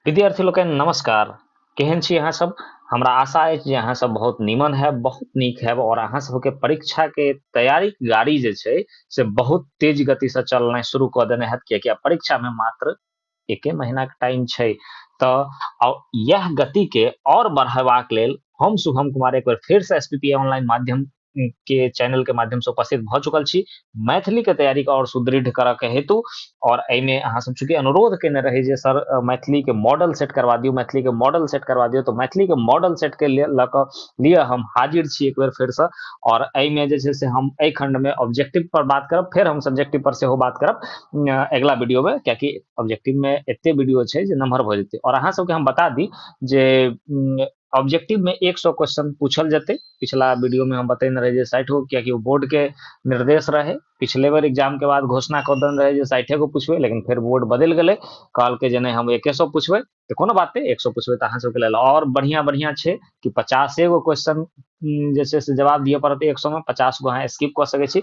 विद्यार्थी लोकनि नमस्कार। केहन छी अहाँ सब? हमरा आशा अछि जे अहाँ सब बहुत नीमन हैब, बहुत नीक हैब और अहाँ सबके परीक्षा के तैयारी के गाड़ी जे छै से बहुत तेज गति से चलनाइ शुरू कऽ देने हैत, कियाकि आब परीक्षा में मात्र एके महीना के टाइम छै। तऽ यह गति के और बढ़ेबाक लेल हम शुभम कुमार एक बार फिर से एसपीपी ऑनलाइन माध्यम के चैनल के माध्यम से उपस्थित भऽ चुकल छी मैथिली के तैयारी के और सुदृढ़ करऽ के हेतु। और एहिमे अहाँ सब चूँकि अनुरोध केने रही जे सर मैथिली के मॉडल सेट करवा दियौ, मैथिली के मॉडल सेट करवा दियौ, तो मैथिली के मॉडल सेट के लऽ कऽ लिए हम हाजिर छी एक बेर फेर से। और एहिमे जे छै से हम एहि खंड में ऑब्जेक्टिव पर बात करब, फिर हम सब्जेक्टिव पर सेहो बात करब अगला वीडियो में, कियाकि ऑब्जेक्टिव में एते वीडियो छै जे नमहर भऽ जेतै। और अहाँ सबके हम बता दी जे ऑब्जेक्टिव में 100 क्वेश्चन पूछल जते। पिछला वीडियो में हम बतेने रहे जे 60 गो, कियाकि वो बोर्ड के निर्देश रहे। पिछले बार एग्जाम के बाद घोषणा कर देने रहे जे 60 गो पूछबे, लेकिन फिर बोर्ड बदल गेले, कहल के जे नहीं हम 100 पूछबे। तो कोनो बात नहीं, 100 पूछबे तो अहाँ सबके लेल और बढ़िया बढ़िया छै कि 50 गो क्वेश्चन जे छै से जवाब दिए पड़त 100 में, 50 गो अहाँ स्किप कऽ सकै छी।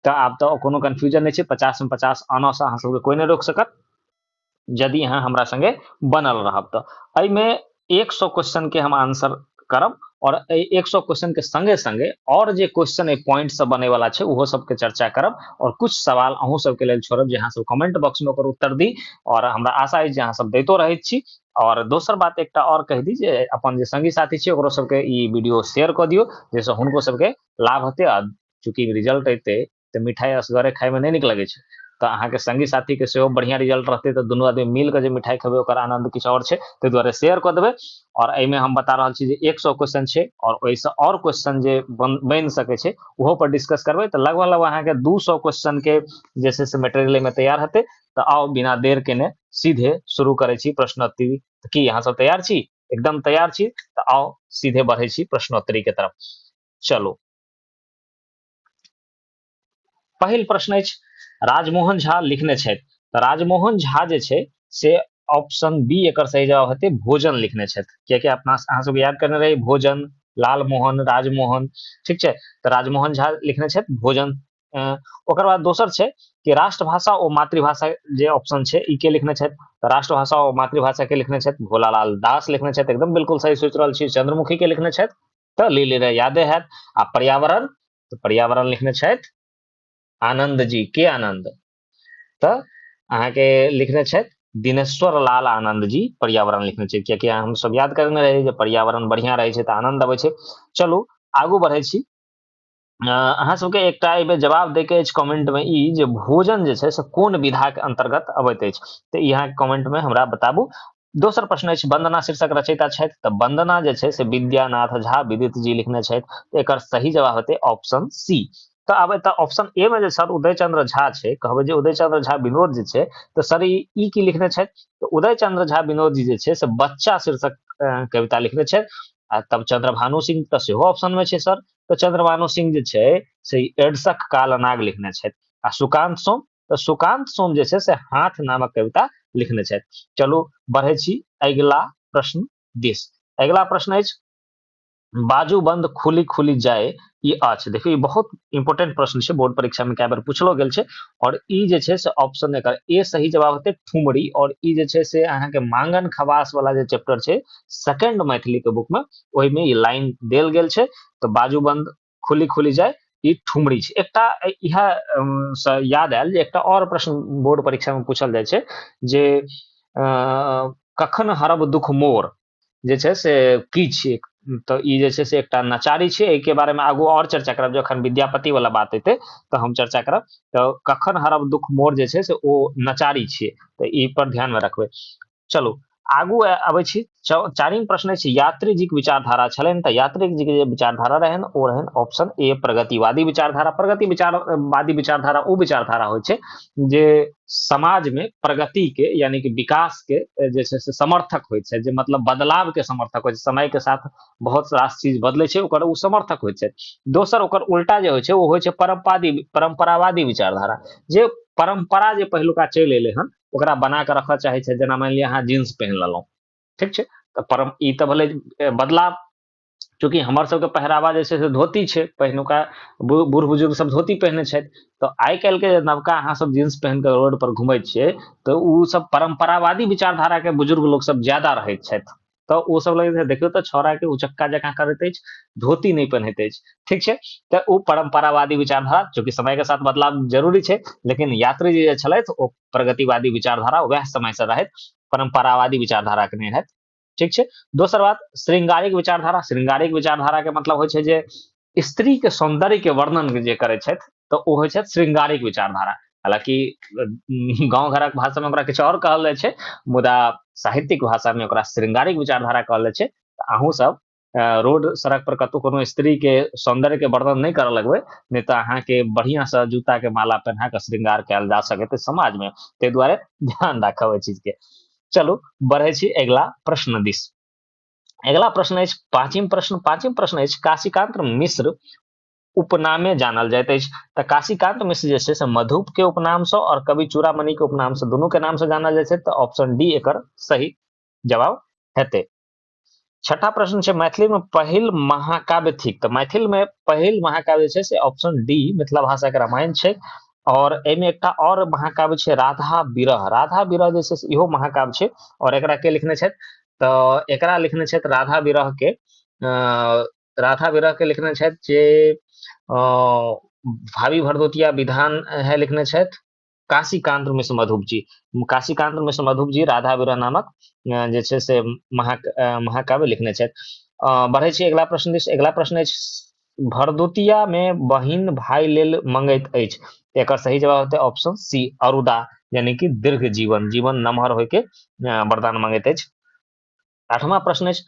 तो आब तो कोनो कंफ्यूजन नहीं छै, 50 में 50 आना से अहाँ सबके कोई नहीं रोक सकत यदि अहाँ हमरा संगे बनल रहब। तो एहि में 100 क्वेश्चन के हम आंसर करब और 100 क्वेश्चन के संगे संगे और जे क्वेश्चन पॉइंट सब बने वाला छै उहो सब के चर्चा करब और कुछ सवाल अहूँ सब के लेल छोड़ब जे अहाँ सब कमेंट बॉक्स में ओकर उत्तर दी। और हमरा आशा अछि जे अहाँ सब दैतो रहैत छी। और दोसर बात एकटा और कह दी जे अपन जे संगी साथी छै ओकरो सबके ई वीडियो शेयर कऽ दियौ, जैसे हुनको सबके लाभ हेतै। आ चूंकि रिजल्ट एतै तो मिठाई असगरे खाए में नहीं नीक लगे छै, तो अहाँ के संगी साथी के सेहो बढ़िया रिजल्ट रहते तो दुनू आदमी मिल के जे मिठाई खेबै ओकर आनंद किछ और छै, ताहि दुआरे शेयर कऽ देबै। और एहिमे हम बता रहल छी जे 100 क्वेश्चन छै और ओइसे और क्वेश्चन जे बन सकै छै उहो पर डिस्कस करबै। तो लगभग लगभग अहाँ के 200 क्वेश्चन के जे छै से मटेरियल में तैयार हेतै। तो आओ बिना देर केने सीधे शुरू करै छी प्रश्नोत्तरी। तो की अहाँ सब तैयार छी? एकदम तैयार छी? तो आओ सीधे बढ़ै छी प्रश्नोत्तरी के तरफ। चलो, पहिल प्रश्न अछि, राजमोहन झा लिखने छथि। तऽ राजमोहन झा जे छै से ऑप्शन बी एकर सही जवाब हेतै, भोजन लिखने छथि। कियाकि अपना अहाँ सब याद करने रही भोजन, लालमोहन, राजमोहन, ठीक छै। तऽ राजमोहन झा लिखने छथि भोजन। ओकर बाद दोसर छै कि राष्ट्रभाषा ओ मातृभाषा जे ऑप्शन छै ई के लिखने छथि। तऽ राष्ट्रभाषा ओ मातृभाषा के लिखने छथि, भोलालाल दास लिखने छथि। एकदम बिल्कुल सही सोचि रहल छी। चंद्रमुखी के लिखने छथि, तऽ लीले रे यादे हैत। आ पर्यावरण, तऽ पर्यावरण लिखने छथि आनंद जी, के आनंद। तऽ अहाँके लिखने छथि दिनेश्वर लाल आनंद जी पर्यावरण लिखने छै। कियाकि हम सब याद करने रही जे पर्यावरण बढ़िया रहे छै तऽ आनंद अबै छै। चलू आगू बढ़ै छी। अहाँ सबके एकटा एहिमे जवाब दै के अछि कमेंट में ई जे भोजन जे छै से कोन विधा के अंतर्गत अबैत अछि, तऽ ई अहाँ कमेंट में हमरा बताबू। दोसर प्रश्न अछि, वंदना शीर्षक रचयिता छथि। तऽ वंदना जे छै से विद्यानाथ झा विदित जी लिखने छथि। तऽ एकर सही जवाब हेतै ऑप्शन सी। तऽ आब एतऽ ऑप्शन ए में जे सर उदय चंद्र झा छै, कहबै जे उदय चंद्र झा विनोद जी छै, तऽ सर ई की लिखने छथि? तऽ उदय चंद्र झा विनोद जी जे छै से बच्चा शीर्षक कविता लिखने छथि। आ तब चंद्रभानु सिंह तऽ सेहो ऑप्शन में छै सर। तऽ चंद्रभानु सिंह जे छै से एडसक कालनाग लिखने छथि। आ सुकांत सोम, तऽ सुकांत सोम जे छै से हाथ नामक कविता लिखने छथि। चलू बढ़ै छी अगिला प्रश्न दिस। अगिला प्रश्न अछि, बाजू बंद खुली खुली जाए ई अछि। देखियो ई बहुत इंपोर्टेंट प्रश्न छै, बोर्ड परीक्षा में कई बार पूछलो गेल छै। और ई जे छै से ऑप्शन एकर ए सही जवाब हेतै ठुमरी। और ई जे छै से अहाँ के मांगन खवास वाला जे चैप्टर छै सेकंड मैथिली के बुक में, ओहि में ई लाइन देल गेल छै। तो बाजू बंद खुली खुली जाए ई ठुमरी छै। एकटा इएह से याद आयल जे एकटा और प्रश्न बोर्ड परीक्षा में पूछल जाइ छै जे कखन हरब दुख मोर जे छै से की छियै। तऽ ई जे छै से एकटा नचारी छै। एहि के बारे में आगू और चर्चा करब, जखन विद्यापति वाला बात एतै तऽ हम चर्चा करब। तऽ कखन हरब दुख मोर जे छै से ओ नचारी छियै, तऽ ई पर ध्यान में रखबै। चलू आगू अबै छी। चारिम प्रश्न अछि, यात्री जी के विचारधारा छलनि। तऽ यात्री जी के जे विचारधारा रहनि ओ रहनि ऑप्शन ए प्रगतिवादी विचारधारा। प्रगतिवादी विचारधारा ओ विचारधारा होइ छै जे समाज में प्रगति के यानी कि विकास के जे छै से समर्थक होइ छै, जे मतलब बदलाव के समर्थक होइ छै। समय के साथ बहुत रास चीज बदलै छै, ओकर ओ समर्थक होइ छै। दोसर ओकर उल्टा जे होइ छै ओ होइ छै परंपरावादी विचारधारा, जे परंपरा जे पहिलुका चलि एलै हन ओकरा बना के रखऽ चाहे छै। जेना मानि लिअ अहाँ जींस पहिन लेलहुँ, ठीक छै, तऽ ई तऽ भेलै बदलाव। चूँकि हमर सबके पहिरावा जे छै से धोती छै, पहिनुका बूढ़ बुजुर्ग सब धोती पहिने छथि, तऽ आइ काल्हि के नवका अहाँ सब जींस पहिन के रोड पर घुमै छियै, तऽ उ सब परंपरावादी विचारधारा के बुजुर्ग लोग सब ज्यादा रहैत छथि, तऽ ओ सब लगे देखियौ तऽ छौड़ा के उचक्का जकाँ करैत अछि, धोती नहीं पहिनैत अछि, ठीक छै। तऽ ओ परंपरावादी विचारधारा, चूँकि समय के साथ बदलाव जरूरी छै, लेकिन यात्री जी जे छलथि ओ प्रगतिवादी विचारधारा वएह समय से रहथि, परंपरावादी विचारधारा के नहीं रहथि, ठीक छै। दोसर बात, श्रृंगारिक विचारधारा, श्रृंगारिक विचारधारा के मतलब होइ छै जे स्त्री के सौंदर्य के वर्णन जे करै छथि, तऽ ओ होइ छै श्रृंगारिक विचारधारा। हालांकि गांव घरक भाषा में ओकरा किछु और कहल जाइ छै, मुदा साहित्यिक भाषा में ओकरा श्रृंगारिक विचारधारा कहल जाइ छै। अहूँ सब रोड सड़क पर कतौ कोनो स्त्री के सौंदर्य के वर्णन नहीं करऽ लगबै, नहीं तऽ अहाँ के बढ़िया से जूता के माला पहना के श्रृंगार कयल जा सकैत समाज में, ताहि दुआरे ध्यान राखब एहि चीज के। चलू बढ़ै छी अगिला प्रश्न दिस। अगला प्रश्न अछि पाँचम प्रश्न अछि, काशीकांत मिश्र उपनामे जानल जाइत अछि, तऽ काशीकांत मिश्र जे छै से मधुप के उपनाम से और कवि चूड़ामणि के उपनाम से, दुनू के नाम से जानल जाइ छै, तऽ ऑप्शन डी एकर सही जवाब हेतै। छठा प्रश्न छै, मैथिली में पहिल महाकाव्य थिक, तऽ मैथिल में पहिल महाकाव्य छै से ऑप्शन डी मिथिला भाषा के रामायण छै, और एमे एकटा और महाकाव्य छै राधा विरह, राधा विरह जे छै से इहो महाकाव्य छै, और एकरा के लिखने छथि, तऽ एकरा लिखने छथि राधा विरह के, राधा विरह के लिखने छथि जे भावी भरदुतिया विधान है लिखने छथि काशीकांत मिश्र मधुप जी। काशीकांत मिश्र मधुप जी राधा विरह नामक जे छै से महाकाव्य लिखने छथि। बढ़ै छी अगला प्रश्न दिस। अगला प्रश्न अछि, भरदुतिया में बहिन भाई लेल मंगैत अछि, एकर सही जवाब होतै ऑप्शन सी अरुदा, यानी कि दीर्घ जीवन, जीवन नमहर होय के वरदान मंगैत अछि। आठवां प्रश्न अछि,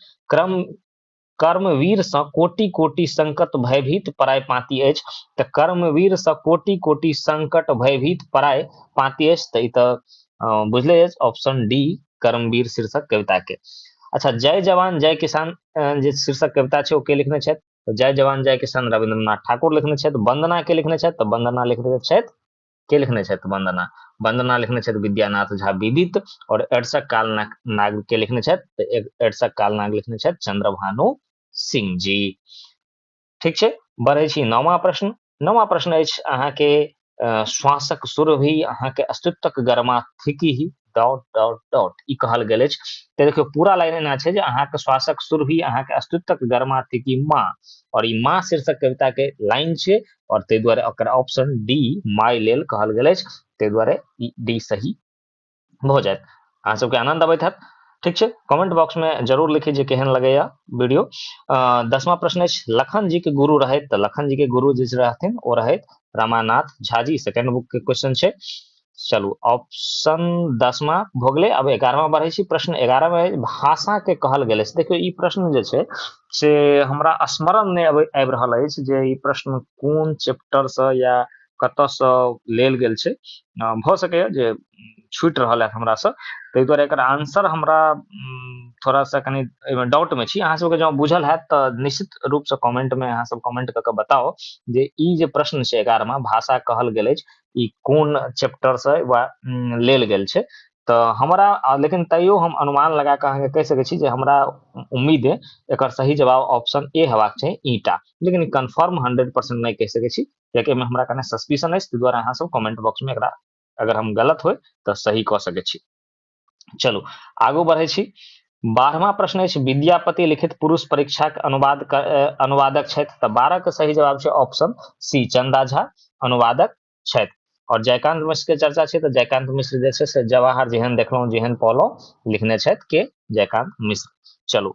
कर्मवीर सँ कोटि कोटि संकट भयभीत पराय पाती अछि, तऽ कर्मवीर सँ कोटि कोटि संकट भयभीत पराय पाती अछि, तऽ ई तऽ बुझले अछि ऑप्शन डी कर्मवीर शीर्षक कविता के। अच्छा, जय जवान जय किसान जे शीर्षक कविता छै ओ के लिखने छथि, तऽ जय जवान जय किसान रविंद्रनाथ ठाकुर लिखने छथि। वंदना के लिखने छथि, तऽ वंदना लिखने छथि, के लिखने छथि वंदना, वंदना लिखने छथि विद्यानाथ झा विदित, और एडसक काल नाग के लिखने छथि, तऽ एडसक काल नाग लिखने छथि चंद्रभानु सिंह जी, ठीक छै। बढ़ै छी नौवां प्रश्न। नौवां प्रश्न अछि अहाँके, श्वासक सुर भी अहाँके अस्तित्वक गरमा थिकी ही डॉट डॉट डॉट ई कहल गेल अछि, तऽ देखियौ पूरा लाइन एना छै जे अहाँके श्वासक सुर भी अहाँके अस्तित्वक गरमा थिकी माँ, और ई माँ शीर्षक कविता के लाइन छै, और ताहि दुआरे ओकर ऑप्शन डी माय लेल कहल गेल अछि, ताहि दुआरे ई डी सही भऽ जायत। अहाँ सबके आनंद अबैत हैत, ठीक छै। कमेंट बॉक्स में जरूर लिखी जे केहन लगैया वीडियो। 10वां प्रश्न अछि, लखन जी के गुरु रहैत, तऽ लखन जी के गुरु जे रहथिन ओ रहैत रामानाथ झा जी, सेकंड बुक के क्वेश्चन छै। चलू ऑप्शन 10वां भऽ गेलै। अब 11वां बढ़ै छी। प्रश्न 11 में भाषा के कहल गेल अछि, देखियौ ई प्रश्न जे छै से हमरा स्मरण नहि आबि रहल अछि जे ई प्रश्न कोन चैप्टर से या कतऽ से लेल गेल छै, भऽ सकैया जे छूटि रहल है हमरा से, ताहि दुआरे एकर आंसर हमरा थोड़ा सा कनि डाउट में छी। अहाँ सबके जँ बुझल हैत तऽ निश्चित रूप से कमेंट में अहाँ सब कमेंट कऽ के बताओ जे ई जे प्रश्न छै 11वां भाषा कहल गेल अछि ई कोन चैप्टर से वा लेल गेल छै, तऽ हमरा लेकिन तैयो हम अनुमान लगा कऽ अहाँके कहि सकै छी जे हमरा उम्मीद है एकर सही जवाब ऑप्शन ए हेबाक चाही ईटा, लेकिन कंफर्म 100% नहीं कहि सकै छी, कियाकि एहिमे हमरा कने सस्पिशन अछि, ताहि दुआरे अहाँ सब कमेंट बॉक्स में एकरा अगर हम गलत होय तऽ सही कऽ सकै छी। चलू आगू बढ़ै छी। 12वां प्रश्न अछि, विद्यापति लिखित पुरुष परीक्षा के अनुवादक छथि, तऽ 12 के सही जवाब छै ऑप्शन सी चंदा झा अनुवादक छथि। और जयकांत मिश्र के चर्चा छै, तऽ जयकांत मिश्र जे छै से जवाहर जेहन देखलहुँ जेहन पौलहुँ लिखने छथि के जयकांत मिश्र। चलू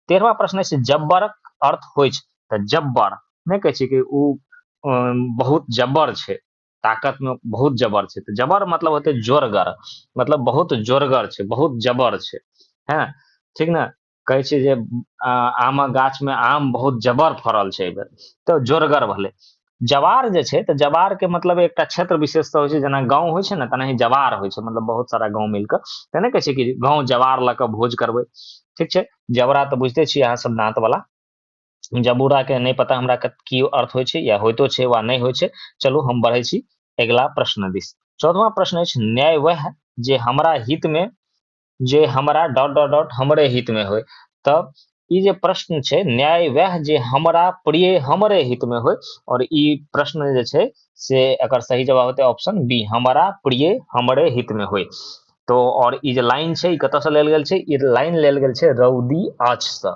13वां प्रश्न अछि, जब्बरक अर्थ होइ छै, तऽ जब्बर नहि कहै छै कि उ बहुत जब्बर छै, ताकत में बहुत जबर छै, तो जबर मतलब होते जोरगर, मतलब बहुत जोरगर छै, बहुत जबर छै, है ठीक ने। कहै छै जे आमक गाछ में आम बहुत जबर फड़ल छै एहि बेर, तऽ जोरगर भेलै। जवार जे छै तऽ जवार के मतलब एकटा क्षेत्र विशेष होइ छै, जेना गाँव होइ छै ने तेनाही जवार होइ छै, मतलब बहुत सारा गाँव मिलकऽ, तऽ नहि कहै छै कि गाँव जवार लऽ कऽ भोज करबै, ठीक छै। जबरा तऽ बुझते छियै अहाँ सब दांत वाला, जबूरा के नहीं पता हमरा की अर्थ होइ छै या होइतो छै वा नहीं होइ छै। चलू हम बढ़ै छी अगला प्रश्न दिस। 14वां प्रश्न अछि, न्याय वह जे हमरा हित में, जे हमरा डॉट डॉट डॉट हमरे हित में होय, तब ई जे प्रश्न छै न्याय वह जे हमरा प्रिय हमरे हित में होय, और ई प्रश्न जे छै से एकर सही जवाब होते ऑप्शन बी, हमरा प्रिय हमरे हित में होय। तो और ई जे लाइन छै ई कतऽ से लेल गेल छै, ई लाइन लेल गेल छै रौदी अछ से।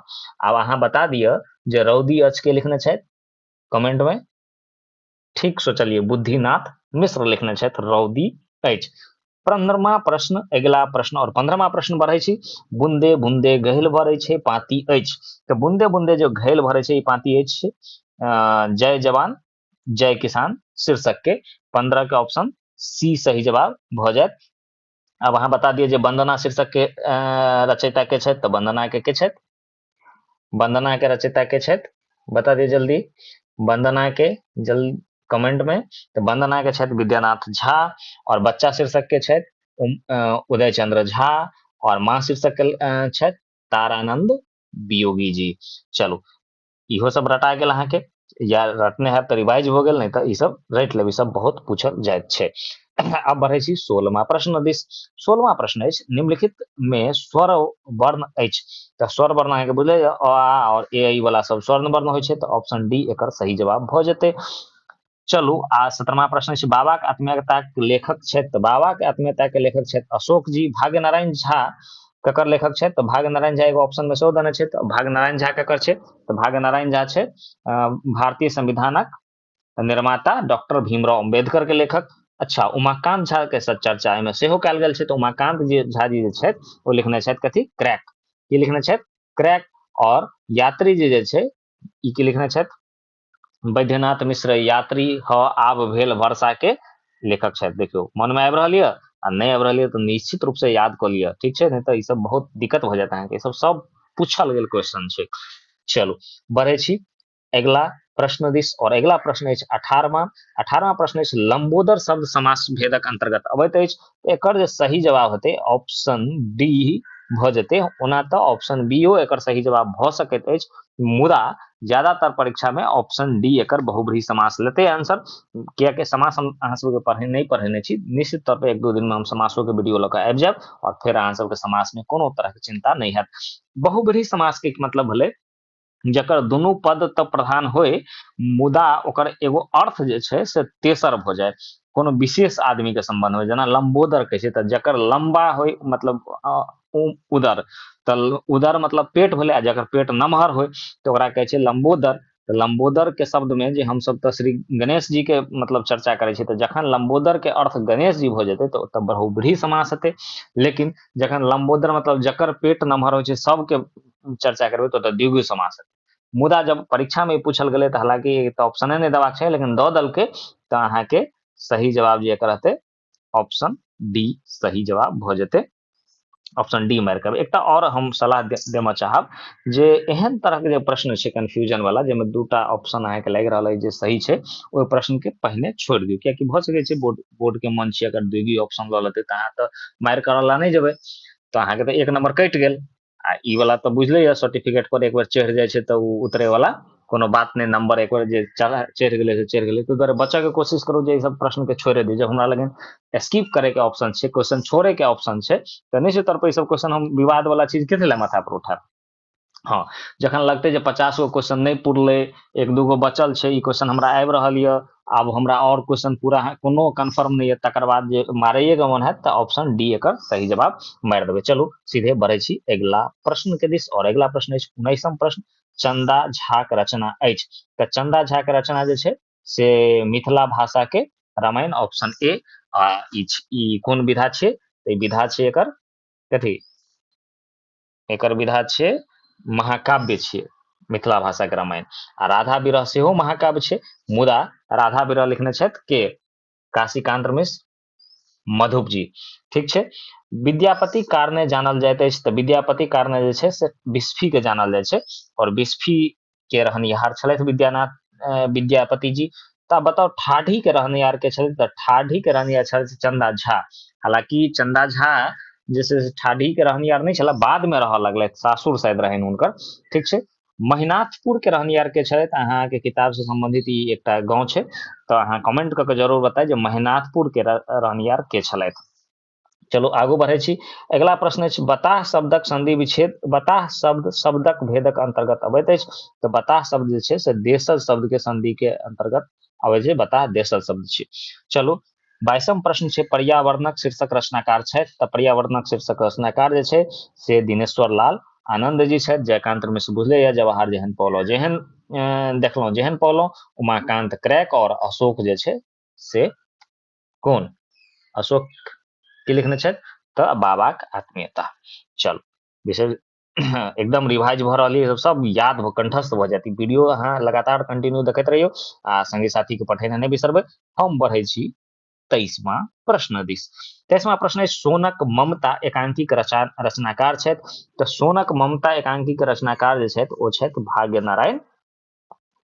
आब अहाँ बता दिय जे रौदी अछ के लिखने छै कमेंट में। ठीक सोचलिए, बुद्धिनाथ मिश्र लिखने छथि रौदी अछि। 15वां प्रश्न, अगला प्रश्न और 15वां प्रश्न बढ़ै छी। बूंदे बूंदे गहिल भरै छै पाती अछि। तो बूंदे बूंदे जो गहिल भरै छै ई पाती अछि जय जवान जय किसान शीर्षक के। 15 के ऑप्शन सी सही जवाब भ जायत। अब अहाँ बता दिए जे वंदना शीर्षक के रचयिता के छथि, तो वंदना के छथि, वंदना के रचयिता के छथि, बता दिए जल्दी वंदना के, जल्दी कमेंट में। तो वंदना के छथि विद्यानाथ झा, और बच्चा शीर्षक के छथि उदय चंद्र झा, और मां शीर्षक के छथि तारानंद वियोगी जी। चलू इहो सब रटा गेल अहाँ के, या रटने है तो रिवाइज हो गेल, नहीं तो ई सब रट लेब, ई सब बहुत पूछल जायत छै। अब बढ़े छी 16वां प्रश्न दिस। 16वां प्रश्न अछि, निम्नलिखित में स्वर वर्ण अछि। तो स्वर वर्ण अहाँ के बुझले अ आ और ए ई वाला सब स्वर्ण वर्ण होइ छै, तो ऑप्शन डी एकर सही जवाब भ जेतै। चलू आ 17वां प्रश्न छै, बाबा के आत्मीयता के लेखक छथि, तो बाबा के आत्मीयता के लेखक छथि अशोक जी। भाग्य नारायण झा ककर लेखक छथि, तो भाग्य नारायण झा एगो ऑप्शन में सेहो देने छै, तो भाग्य नारायण झा ककर छै, तो भाग्य नारायण झा छै भारतीय संविधानक निर्माता डॉक्टर भीमराव अंबेडकर के लेखक। अच्छा, उमाकांत झा के चर्चा एहिमे सेहो कयल गेल छै, तो उमाकांत जी झा जी जे छथि ओ लिखने छथि कथी, क्रैक। की लिखने छथि, क्रैक। और यात्री जी जे छै ई की लिखने छथि, बैद्यनाथ मिश्र यात्री ह आब भेल वर्षा के लेखक छथि। देखियो मन में आबि रहल यऽ, आ नहीं आबि रहल यऽ तो निश्चित रूप से याद कर लिया, ठीक है, नहीं तो ई सब बहुत दिक्कत हो जाता है, सब पूछल गेल क्वेश्चन छै। चलू बढ़े छी अगला प्रश्न दिस, और अगला प्रश्न अछि 18वां प्रश्न अछि, लंबोदर शब्द समास भेदक अंतर्गत अबैत अछि। एकर जे सही जवाब हेतै ऑप्शन डी भ जेतै, ओना तऽ ऑप्शन बीओ एकर सही जवाब भ सकैत अछि, मुदा ज्यादातर परीक्षा में ऑप्शन डी एकर बहुब्रीहि समास लेते आंसर। कियाकि समास हम अहाँ सबके नहीं पढ़ेने छी, निश्चित तौर पर 1-2 दिन में हम समासों के वीडियो लऽ कऽ आबि जायब, और फिर अहाँ सबके समास में कोनो तरह के चिंता नहीं हैत। बहुब्रीहि समास के मतलब भेलै जकर दुनू पद तऽ प्रधान होय, मुदा ओकर एगो अर्थ जे छै से तेसर भ जाय, कोनो विशेष आदमी के संबंध में। जेना लंबोदर कहै छै तऽ जकर लंबा होय मतलब उदर, तऽ उदर मतलब पेट भेलै, आ जकर पेट नमहर होय तो ओकरा कहै छै लंबोदर। तो लंबोदर के शब्द में जे हम सब तऽ श्री गणेश जी के मतलब चर्चा करै छी, तो जखन लंबोदर के अर्थ गणेश जी भ जेतै तो ओतऽ बहुब्रीहि समास हेतै। लेकिन जखन लंबोदर मतलब जकर पेट नमहर होइ छै सबके चर्चा करबै तो द्विगु समास हेतै। मुदा जब परीक्षा में पूछल गेलै तऽ हालांकि तऽ ऑप्शने नहीं देबाक छै, लेकिन दऽ देलकै, तऽ अहाँ के सही जवाब जे एकर रहतै ऑप्शन डी सही जवाब भ जेतै। ऑप्शन डी मारि करबै। एकटा और हम सलाह देना चाहब, जे एहन तरह के जे प्रश्न छै कंफ्यूजन वाला, जेमे दूटा ऑप्शन अहाँ के लागि रहल है जे सही छै, ओहि प्रश्न के पहिने छोड़ दियौ, कियाकि भ सकै छै बोर्ड के मन छै अगर द्विगु ऑप्शन लऽ लेतै तऽ अहाँ तऽ मारि करऽ ला नहीं जेबै, तो अहाँ के तऽ 1 नंबर कटि गेल। आ ई वाला तो बुझले ये, सर्टिफिकेट पर एक बार चढ़ जाए छै तो उतरे वाला कोनो बात नहीं, नंबर एक बार जे चढ़ गेलै से चढ़ गेलै। ताहि दुआरे बच्चा के कोशिश करू जे ई सब प्रश्न के छोड़े दी। जब हमरा लगे स्किप करे के ऑप्शन छै, क्वेश्चन छोड़े के ऑप्शन छै, तो निश्चित तौर पर ई सब क्वेश्चन हम विवाद वाला चीज के लिए माथा पर उठाएब। हाँ, जखन लगतै जे 50 गो क्वेश्चन नहीं पुरलै, 1-2 गो बचल छै, ई क्वेश्चन हमरा आबि रहल यऽ, आब हमरा और क्वेश्चन पूरा कोनो कंफर्म नहीं है, तकर बाद जे मारैये के मन हैत तऽ ऑप्शन डी एकर सही जवाब मारि देबै। चलू सीधे बढ़ै छी अगला प्रश्न के दिस, और अगला प्रश्न अछि 19वां प्रश्न, चंदा झा के रचना अछि। तऽ चंदा झा के रचना जे छै से मिथिला भाषा के रामायण, ऑप्शन ए। आ ई कोन विधा छै, तऽ ई विधा छै एकर कथी, एकर विधा छै महाकाव्य छियै मिथिला भाषा के रामायण। आ राधा विरह सेहो महाकाव्य छै, मुदा राधा विरह लिखने छथि के, काशीकांत मिश्र, मधुप जी। ठीक छै। विद्यापति कारणे जानल जाइत अछि, तऽ विद्यापति कारणे जे छै से बिस्फी के जानल जाइ छै, और बिस्फी के रहनिहार छलथि विद्यापति जी। तऽ बताओ ठाढ़ी के रहनिहार के छलथि, तऽ ठाढ़ी के रहनिहार छलथि चंदा झा। हालांकि चंदा झा जैसे ठाढ़ी के रहनिहार नहीं छला, बाद में रह लगलथि, सासुर शायद रहनि हुनकर। ठीक छै। महिनाथपुर के रहनिहार के छलथि, अहाँ के किताब से संबंधित ई एकटा गांव छै, तो अहाँ कमेंट करके जरूर बताएं जे महिनाथपुर के रहनिहार के छलथि। चलो आगू बढ़े छी। अगला प्रश्न अछि बताह शब्दक संधि विच्छेद। बताह शब्द शब्दक भेदक अंतर्गत अबैत अछि। तो बताह शब्द जे छै से देशज शब्द के संधि के अंतर्गत अबै छै। बताह देशज शब्द छै। चलो 22वां प्रश्न छै पर्यावरणक शीर्षक रचनाकार छथि। तऽ पर्यावरणक शीर्षक रचनाकार जे छै से दिनेश्वर लाल आनंद जी छथि। जयकांत मिश्र बुझले या जवाहर जेहन पौलौ जेहन देखलहुँ जेहन पौलौ, उमाकांत क्रैक और अशोक जे छै से कोन अशोक की लिखने छथि तऽ बाबाक आत्मीयता। चल विषय एकदम रिवाइज भ रहल है, सब याद कंठस्थ भ जायत। वीडियो अहाँ लगातार कंटिन्यू देखैत रहियो आ संगी साथी के पठेनाइ नहि बिसरबै। हम बढ़ै छी 23वां प्रश्न दिस। 23वां प्रश्न है सोनक ममता एकांकी रचनाकार छथि। तऽ सोनक ममता एकांकी के रचनाकार जे छथि ओ छथि भाग्य नारायण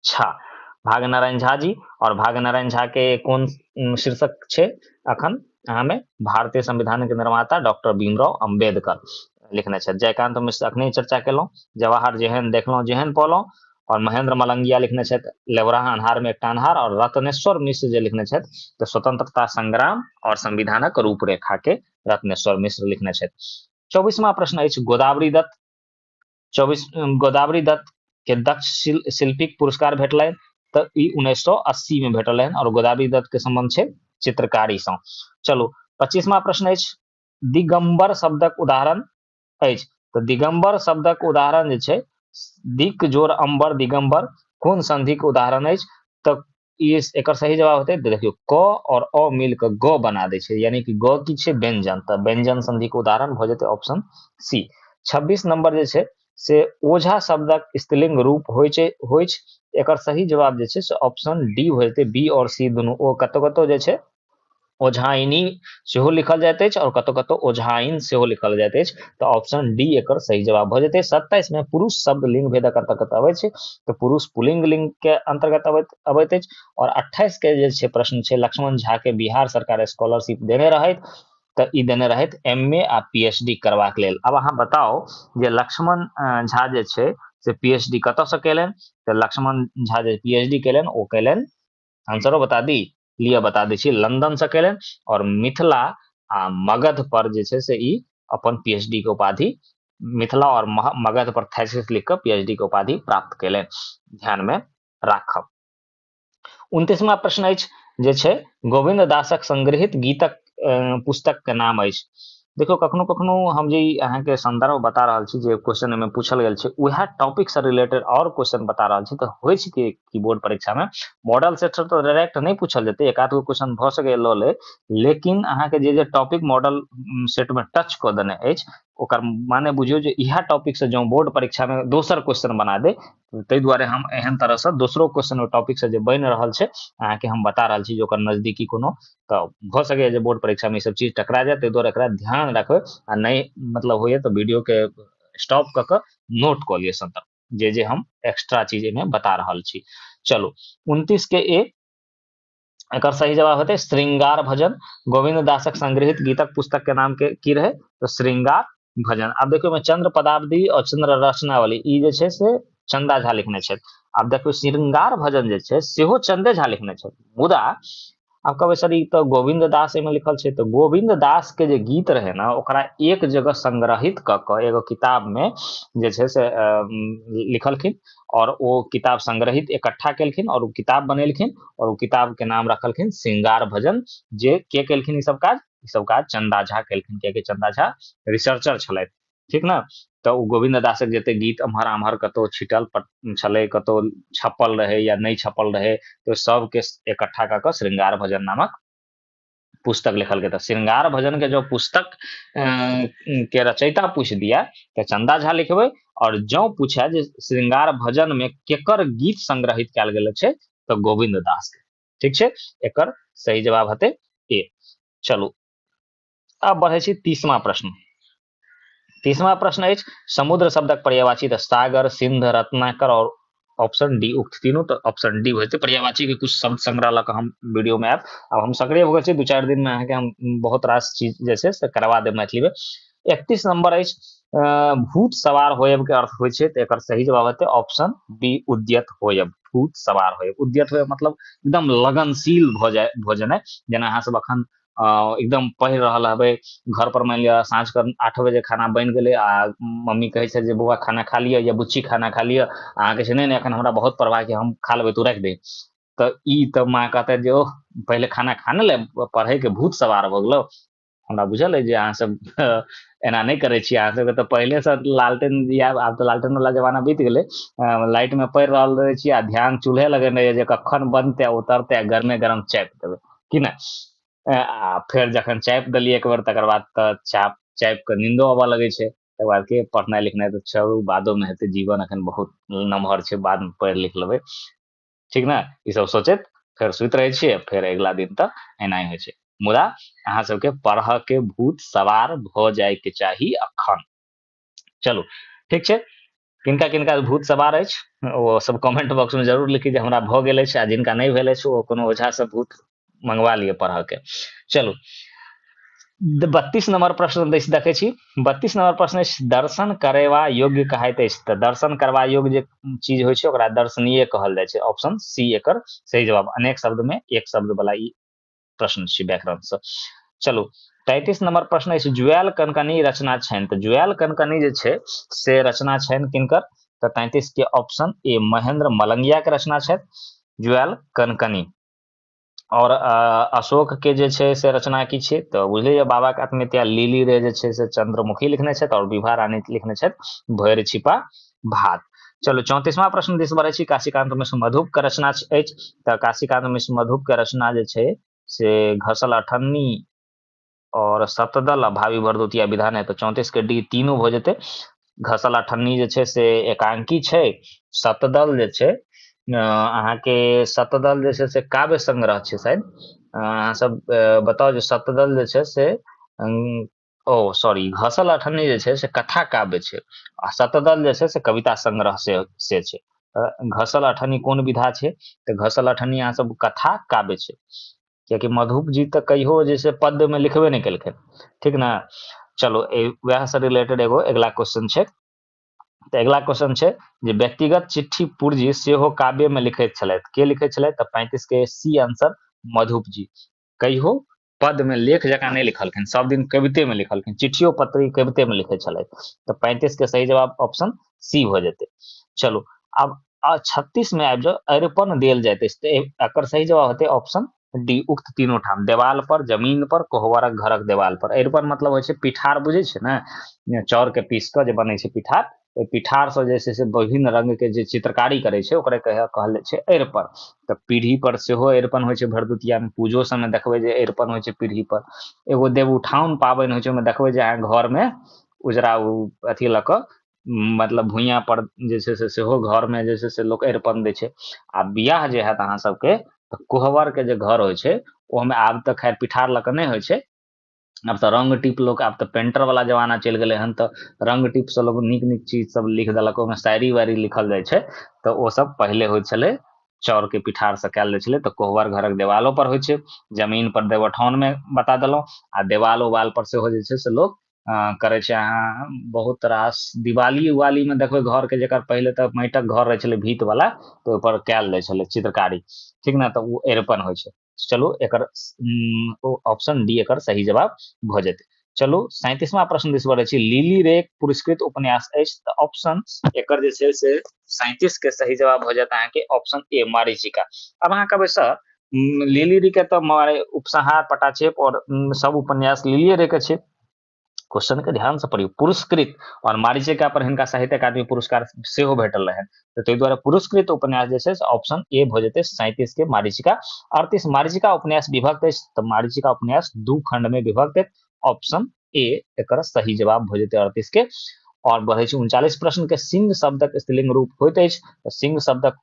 झा। भाग्य नारायण झा जी। और भाग्य नारायण झा के कोन शीर्षक छै अखन हमें भारतीय संविधान के निर्माता डॉक्टर भीमराव अंबेडकर लिखने छथि। जयकांत मिश्र अखने चर्चा केलहुं, जवाहर जेहन देखलहुं जेहन पौलहुं, और महेंद्र मलंगिया लिखने छथि लेवराह अन्हार में एकटा अन्हार, और रत्नेश्वर मिश्र जे लिखने छथि तऽ स्वतंत्रता संग्राम और संविधानक रूपरेखा के रत्नेश्वर मिश्र लिखने छथि। 24वां प्रश्न अछि गोदावरी दत्त। 24 गोदावरी दत्त के दक्ष शिल्पीक पुरस्कार भेटलनि तऽ ई 1980 में भेटल है। और गोदावरी दत्त के संबंध छै चित्रकारी सँ। चलो 25वां प्रश्न अछि दिगंबर शब्दक उदाहरण अछि। तऽ दिगंबर शब्दक उदाहरण जे छै दिक जोर अंबर दिगंबर कोन संधि के उदाहरण अछि। तऽ एकर सही जवाब होते देखियो क और अ मिल के ग बना दे छै, यानी कि ग की छै व्यंजन, तऽ व्यंजन संधि के उदाहरण भ जेते ऑप्शन सी। 26 नंबर जे छै से ओझा शब्दक स्त्रीलिंग रूप होइ छै एकर सही जवाब जे छै से ऑप्शन डी हो जेते। बी और सी दुनू ओ कतौ कतौ जे छै ओझाइनी सेहो लिखल जाइत अछि और कतौ कतौ ओझाइन सेहो लिखल जाइत अछि। तऽ ऑप्शन डी एकर सही जवाब भ जेते। 27 में पुरुष शब्द लिंग भेदक अंतर्गत अबै छै। तऽ पुरुष पुल्लिंग लिंग के अंतर्गत अबैत अछि। और 28 के जे छै प्रश्न छै लक्ष्मण झा के बिहार सरकार स्कॉलरशिप देने रहैत तऽ ई देने रहैत एमए आ पीएचडी करबाक लेल। अब अहाँ बताओ जे लक्ष्मण झा जे छै से पीएचडी कतऽ से केलनि। तऽ लक्ष्मण झा जे पीएचडी केलनि ओ केलनि, आंसरो बता दी लिया बता दै छी, लंदन से केलनि और मिथिला आ मगध पर जे छै से ई अपन पीएचडी के उपाधि मिथिला और मगध पर थीसिस लिख के पीएचडी के उपाधि प्राप्त केलनि। ध्यान में राखब। 29वां प्रश्न अछि जे छै गोविंद दासक संग्रहित गीतक पुस्तक के नाम अछि। देखो कखनो कखनो हम जे अहाँके संदर्भ बता रहल छी जे क्वेश्चन में पूछल गेल छै उएह टॉपिक से रिलेटेड और क्वेश्चन बता रहल छी। तऽ होइ छै कि बोर्ड परीक्षा में मॉडल सेट से तो डायरेक्ट नहीं पूछल जेते, एक आध गो क्वेश्चन भ सके ल ले, लेकिन अहाँके जे टॉपिक मॉडल सेट में टच क देने अछि ओकर माने बुझियो जे इएह टॉपिक से जो बोर्ड परीक्षा में दोसर क्वेश्चन बना दे, ताहि दुआरे हम एहन तरह से दोसरो क्वेश्चन टॉपिक से जे बनि रहल छै अहाँके हम बता रहल छी जे ओकर नजदीकी कोनो तऽ भ सके जे बोर्ड परीक्षा में ई सब चीज टकरा जाए। ताहि दुआरे एकरा ध्यान रखबै आ नहीं मतलब होइए तो वीडियो के स्टॉप क के नोट क लिये संदर्भ जे हम एक्स्ट्रा चीज में बता रहल छी। चलो 29 के ए एकर सही जवाब होते श्रृंगार भजन। गोविंद दासक संग्रहित गीतक पुस्तक के नाम के की रहे तो श्रृंगार भजन। अब देखियो मैं चंद्र पदावली और चंद्र रचनावली ई जे छै से चंदा झा लिखने छथि। आब देखियो श्रृंगार भजन जे छै सेहो चंदे झा लिखने छथि, मुदा अब कहबै सर ई तो गोविंद दास में लिखल छै। तो गोविंद दास के जे गीत रहे ना ओकरा एक जगह संग्रहित क के एगो किताब में जे छै से लिखलखिन और वो किताब संग्रहित इकट्ठा केलखिन और वो किताब बनेलखिन और वो किताब के नाम रखलखिन श्रृंगार भजन। जे के केलखिन ई सब काज चंदा झा केलखिन, कियाकि चंदा झा रिसर्चर छलथि, ठीक ना। तऽ ओ गोविंद दासक जते गीत एम्हर आम्हर कतौ छिटल छलै, कतौ छपल रहे या नहीं छपल रहे, तो सबके इकट्ठा कऽ कऽ श्रृंगार भजन नामक पुस्तक लिखल गया था। श्रृंगार भजन के जो पुस्तक के रचयिता पूछ दिया तो चंदा झा लिखबै, और जो पूछा जे श्रृंगार भजन में केकर गीत संग्रहित कैल गेल छै तो गोविंद दास के, ठीक छै। एकर सही जवाब हते ए। चलू अब बढ़े छी 30वां प्रश्न। 30वां प्रश्न अछि समुद्र शब्दक पर्यायवाची तऽ सागर, सिंध, रत्नाकर और ऑप्शन डी उक्त तीनों। तो ऑप्शन डी होते पर्यायवाची के कुछ शब्द संग्रह लक हम वीडियो में आब। अब हम सक्रिय हो गए 2-4 दिन में अहाँके हम बहुत रास चीज जैसे से करवा देब मैथिली में। 31 नंबर अछि भूत सवार होयब के अर्थ होइ छै तऽ एकर सही जवाब हेतै ऑप्शन बी उद्यत होयब। भूत सवार होयब, उद्यत होयब मतलब एकदम लगनशील भ जेनाइ, जेना अहाँ सब अखन एकदम पढ़ि रहल हबै, घर पर मान लिअ साँझ के 8 बजे खाना बनि गेलै आ मम्मी कहै छै जे बौआ खाना खा लिअ या बुच्ची खाना खा लिअ, अहाँ कहै छै नहि एखन हमरा बहुत परवाह कि हम खा लेबै, तू राखि दे। तऽ माँ कहते जे ओह पहिले खाना खाने ले, पढ़े के भूत सवार भऽ गेलौ। हमरा बुझल अइ जे अहाँ सब एना नहि करै छी, अहाँ सबके तऽ पहिले से लालटेन या आब तऽ लालटेन वाला जमाना बीत गेलै, लाइट में पढ़ि रहल रहै छी आ ध्यान चूल्हे लगेने रहै जे कखन बनतै उतरतै आ गरमे गरम चापि देबै कि नहि। आ फेर जखन चापि देलियै एक बेर तकर बाद तऽ चापि कऽ नींदो अबऽ लगै छै, तकर बाद के पढ़नाइ लिखनाइ तऽ छोड़ू, बादोमे हेतै, जीवन एखन बहुत नमहर छै, बादमे पढ़ि लिख लेबै, ठीक ने। ई सब सोचैत फेर सुति रहै छियै, फेर अगिला दिन तऽ एना ही होइ छै। मुदा अहाँ सबके पढ़ऽ के भूत सवार भऽ जायके चाही अखन। चलू ठीक छै, किनका किनका भूत सवार अछि ओ सब कमेंट बॉक्स में जरूर लिखी जे हमरा भऽ गेल अछि, आ जिनका नहि भेल अछि ओ कोनो ओझा से भूत मंगवा लिअ पढ़ऽ के। चलू 32 नंबर प्रश्न देखै छी। 32 नंबर प्रश्न अछि दर्शन करेवा योग्य कहाइत अछि, तऽ दर्शन करबा योग्य जे चीज होइ छै ओकरा दर्शनीय कहल जाइ छै। ऑप्शन सी एकर सही जवाब। अनेक शब्द में एक शब्द वाला ई प्रश्न छै व्याकरण से। चलू 33 नंबर प्रश्न अछि जुआल कनकनी रचना छनि, तऽ जुआल कनकनी जे छै से रचना छनि किनकर, तऽ 33 के ऑप्शन ए महेंद्र मलंगिया के रचना छै जुआल कनकनी। और अशोक के जे छै से रचना की छै, तऽ बुझलियै बाबा के आत्महत्या लीली रे जे छै से चंद्रमुखी लिखने छथि, और विभा रानी लिखने छथि भैर छिपा भात। चलो 34वां प्रश्न दिस बढ़ै छी। काशीकांत मिश्र मधुप के रचना अछि, तऽ काशीकांत मिश्र मधुप के रचना जे छै से घसल अठन्नी और सतदल भावी भरदुतिया विधान है, तो 34 के डी तीनों हो जेते। घसल अठन्नी जे छै से एकांकी छै, सतदल जे छै अहाँके सतदल जे छै से काव्य संग्रह छै शायद, अहाँ सब बताओ जे सतदल जे छै से ओ सॉरी घसल अठन्नी जे छै से कथा काव्य छै, आ सतदल जे छै से कविता संग्रह से छै। घसल अठन्नी कोन विधा छै, तऽ घसल अठन्नी अहाँ सब कथा काव्य छै, कियाकि मधुप जी तऽ कहियो जे से पद्य में लिखबे नहीं केलखिन, ठीक ना। चलो वएह से रिलेटेड एगो अगला क्वेश्चन छै, तऽ अगला क्वेश्चन छै जे व्यक्तिगत चिट्ठी पूर्जी सेहो काव्य में लिखैत छलथि, के लिखैत छलथि, तऽ 35 के सी आंसर मधुप जी। कहियो पद में लेख जकां नहीं लिखलखिन, सब दिन कविते में लिखलखिन, चिट्ठियो पत्री कविते में लिखे छलथि, तो 35 के सही जवाब ऑप्शन सी हो जेते। चलो अब 36 में आबि जाओ, अरिपन देल जाइत अछि, तऽ एकर सही जवाब होते ऑप्शन डी उक्त तीनों ठाम, देवाल पर, जमीन पर, कोहबरक घरक देवाल पर। अरिपन मतलब होइ छै पिठार, बुझे छै ने, चाउर के पीस के जे बनै छै पिठार, ओहि पिठार से जे छै से विभिन्न रंग के जे चित्रकारी करे छै ओकरे कहल जाइ छै अरिपन। तऽ पीढ़ी पर सेहो अरिपन होइ छै, भरदुतिया में पूजो सब में देखबै जे अरिपन होइ छै पीढ़ी पर। एगो देवउठाउन पाबनि होइ छै, ओहिमे देखबै जे अहाँ घर में उजरा अथी लऽ कऽ, मतलब भुइयां पर जे छै से सेहो घर में जे छै से लोक अरिपन दै छै। आ बियाह जे हैत अहाँ सबके, तऽ कोहबर के जे घर होइ छै ओहिमे आब तऽ खैर पिठार लऽ कऽ नहि होइ छै, आब तऽ रंग टिप लोक, आब तऽ पेंटर वाला जमाना चलि गेलै हन, तऽ रंग टिप से लोग नीक नीक चीज सब लिख देलक, ओहिमे शायरी वायरी लिखल जाइ छै, तऽ ओ सब पहिले होइ छलै चाउर के पिठार से कयल जाइ छलै। तऽ कोहबर घरक देवालो पर होइ छै, जमीन पर देवउठाउन में बता देलहुं, आ देवाल उवाल पर सेहो जे छै से लोग करे छै। अहाँ बहुत रास दिवाली उवाली में देखबै घर के, जेकर पहिले तऽ माटिक घर रहे छलै भीत वाला, तो ओहि पर कयल जाइ छलै चित्रकारी, ठीक ना, तऽ ओ अरिपन होइ छै। चलू एकर ऑप्शन डी एकर सही जवाब भ जेतै। चलू 37वां प्रश्न दिस बढ़ै छी। लिली रेक पुरस्कृत उपन्यास अछि, तऽ ऑप्शन एकर जे छै से 37 के सही जवाब हो जाता है कि ऑप्शन ए मारीचिका। अब अहाँ कहबै सर लिली रे के तऽ उपसंहार, पटाक्षेप और सब उपन्यास लिलिए रे के छै, क्वेश्चन के ध्यान से पढ़ियो। पुरस्कृत और मारीचिका पर हिनका साहित्य अकादमी पुरस्कार सेहो भेटल रहै, तऽ ताहि दुआरे पुरस्कृत उपन्यास जे छै से ऑप्शन ए भ जेतै 37 के मारीचिका। 38 मारीचिका उपन्यास विभक्त अछि, तऽ मारीचिका उपन्यास दू खंड में विभक्त अछि, ऑप्शन ए एकर सही जवाब भ जेतै 38 के। और बढ़े छै 39 प्रश्न के सिंह शब्दक स्त्रीलिंग रूप होइत अछि, तऽ सिंह शब्दक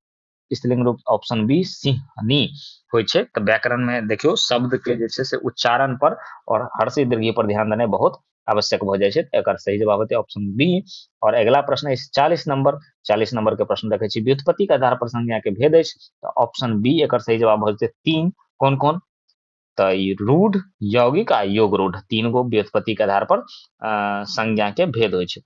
स्त्रीलिंग रूप ऑप्शन बी सिंहनी होइ छै। तऽ व्याकरण में देखियो शब्द के जे छै से उच्चारण पर और हर्षी दीर्घी पर ध्यान देनाइ बहुत आवश्यक भ जाइ छै, एकर सही जवाब होते ऑप्शन बी। और अगला प्रश्न 40 नंबर के प्रश्न देखे छी। व्युत्पत्ति के आधार पर संज्ञा के भेद अछि, तो ऑप्शन बी एकर सही जवाब हो जेते 3। कौन कौन, तो रूढ़, यौगिक आ योग रूढ़, तीन गो व्युत्पत्ति के आधार पर संज्ञा के भेद होइ छै।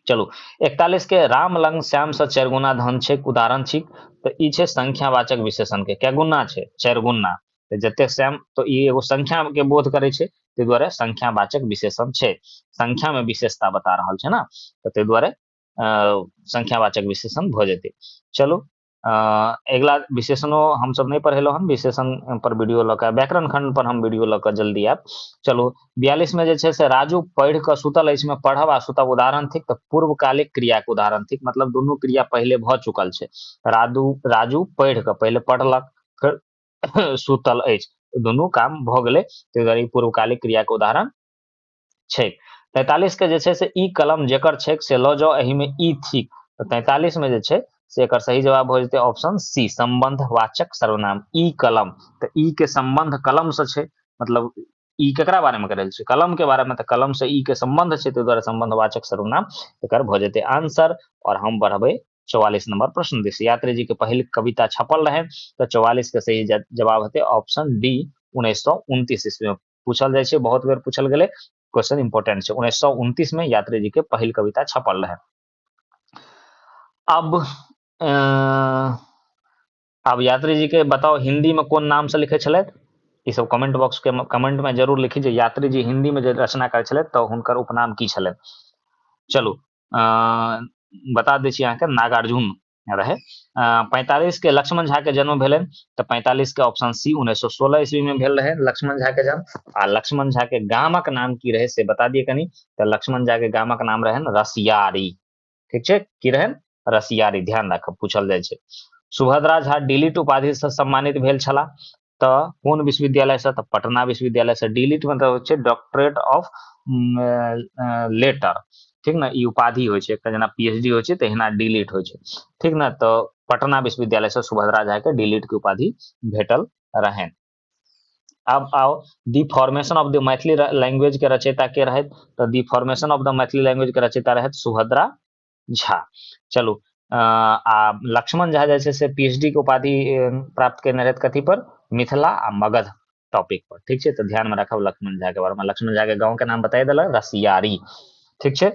चलू 41 के राम लंग श्याम से 4 गुना धन छै, उदाहरण छी, तो ई छै संख्यावाचक विशेषण के, क्या गुना छै 4 गुना, तऽ जतेक सैम तो ई एगो संख्या के बोध करे छै, ताहि दुआरे संख्यावाचक विशेषण छै, संख्या में विशेषता बता रहल छै ना, तऽ ताहि दुआरे संख्यावाचक विशेषण भ जेतै। चलू अगला विशेषणों हम सब नहीं पढ़ेलो हन, विशेषण पर वीडियो लऽ कऽ, व्याकरण खंड पर हम वीडियो लऽ कऽ जल्दी आयब। चलू 42 में जे छै से राजू पढ़ि कऽ सुतल अछि में पढ़ब आ सुतब उदाहरण थिक, तऽ पूर्वकालिक क्रिया के उदाहरण थिक, मतलब दुनू क्रिया पहले भ चुकल छै। राजू पढ़ि कऽ पहले पढ़लक फिर सुतल अछि, दुनू काम भ गेलै, ताहि दुआरे पूर्वकालिक क्रिया के उदाहरण छै। 43 के जे छै से ई कलम जेकर छै से लऽ जाओ, एहि में ई थिक, तो 43 में जे छै से एकर सही जवाब हो जेतै ऑप्शन सी, संबंधवाचक सर्वनाम। ई कलम, तऽ ई के संबंध कलम से छै, मतलब ई केकरा बारे में करल छै, कलम के बारे में, तऽ कलम से ई के संबंध छै, ताहि दुआरे संबंधवाचक सर्वनाम एकर भ जेतै आंसर। और हम बढ़बै 44 नंबर प्रश्न दिस। यात्री जी के पहिल कविता छपल रहे, तो 44 के सही जवाब हेतै ऑप्शन डी, 1929 ईस्वी में पूछल जाय छै, बहुत बेर पूछल गेलै, क्वेश्चन इंपोर्टेंट छै। 1929 में यात्री जी के पहिल कविता छपल रहे। अब यात्री जी के बताओ हिंदी में कौन नाम से लिखे छलैथ, ई सब कमेंट बॉक्स के कमेंट में जरूर लिखी जे यात्री जी हिंदी में जे रचना करे छलैथ तऽ हुनकर उपनाम की छलैन। चलू बता दै छी अहाँके, नागार्जुन रहे। 45 के लक्ष्मण झा के जन्म भेलनि, तऽ 45 के ऑप्शन सी 1916 ईस्वी में भेल रहे लक्ष्मण झा के जन्म। आ लक्ष्मण झा के गामक नाम की रहे से बता दिए कनी, तऽ लक्ष्मण झा के गामक नाम रहन रसियारी, ठीक छै, की रहन रसियारी, ध्यान राखब पूछल जाय छै। सुभद्रा झा डीलिट उपाधि से सम्मानित भेल छला, तऽ कोन विश्वविद्यालय से, तऽ पटना विश्वविद्यालय से। डीलिट मतलब होय छै डॉक्टरेट ऑफ लेटर, ठीक ना, ई उपाधि होय छै, एकटा जेना पीएचडी होय छै तहिना डीलिट होय छै, ठीक ना। तो पटना विश्वविद्यालय से सुभद्रा झा के डीलिट के उपाधि भेटल रहन। अब आओ दी formation of the Maithili language के रचयिता के रहत, तो दी formation of the Maithili language के रचयिता रहत सुभद्रा झा। चलू लक्ष्मण झा जैसे से पीएचडी के उपाधि प्राप्त करने रहत कथी पर, मिथिला आ मगध टॉपिक पर, ठीक छै, तो ध्यान में रखब लक्ष्मण झा के बारे में। लक्ष्मण झा के गांव के नाम बताई देलक रसियारी, ठीक छै।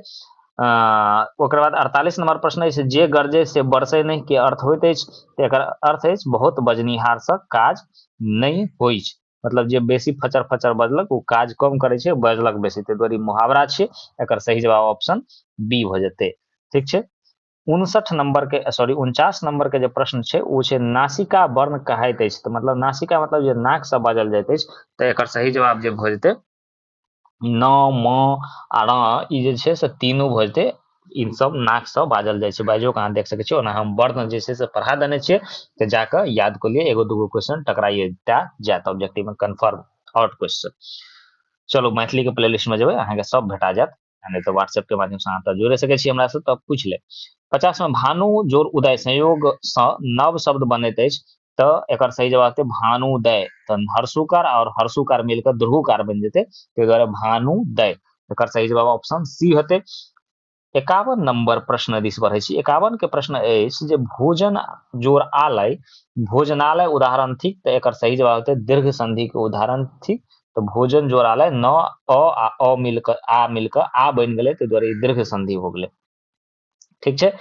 ओकर बाद 48 नंबर प्रश्न अछि, जे गरजे से बरसे नहीं के अर्थ होइत अछि, तऽ एकर अर्थ अछि बहुत बजनिहार से काज नहीं होइ छै, मतलब जे बेसी फचर फचर बजलक वो काज कम करे छै, बजलक बेसी, ताहि दुआरे मुहावरा छै, एकर सही जवाब ऑप्शन बी भ जेतै, ठीक छै। 49 नंबर के जे प्रश्न छै वो छै नासिका वर्ण कहाइत अछि, तऽ मतलब नासिका मतलब जे नाक से बाजल जाइत अछि, तऽ एकर सही जवाब जे भ जेतै न, म आ र, ई जे छै से तीनू भ जेतै, इन सब नाक से बाजल जाइ छै, बाजियो के अहाँ देख सकै छियै, ओना हम वर्ण जे छै से पढ़ा देने छियै, तऽ जाके याद कर लिए, एगो दूगो क्वेश्चन टकराइए जात ऑब्जेक्टिव में कन्फर्म आउट क्वेश्चन। चलो मैथिली के प्लेलिस्ट में जेबै अहाँके सब भेटा जायत, नहीं तो व्हाट्सएप के माध्यम से अहाँ तऽ जोड़े सकै छी हमरा से, तब पूछ ले। 50 में भानु जोड़ उदय संयोग से नव शब्द बनैत अछि, तऽ एकर सही जवाब है भानुदय, तो हर्षुकार और हर्षुकार मिलकर ध्रुवकार बन जेतै, ताहि दुआरे भानुदय, एकर सही जवाब ऑप्शन सी हेतै। 51 नंबर प्रश्न दिस बढ़ै छी। 51 के प्रश्न अछि जे भोजन जोड़ आलय भोजनालय उदाहरण थिक, तऽ एकर सही जवाब हेतै दीर्घ संधि के उदाहरण थिक, तो भोजन जोड़ आलय न अ मिलकर आ बन गेलै, ताहि दुआरे दीर्घ संधि हो गेलै, ठीक छै।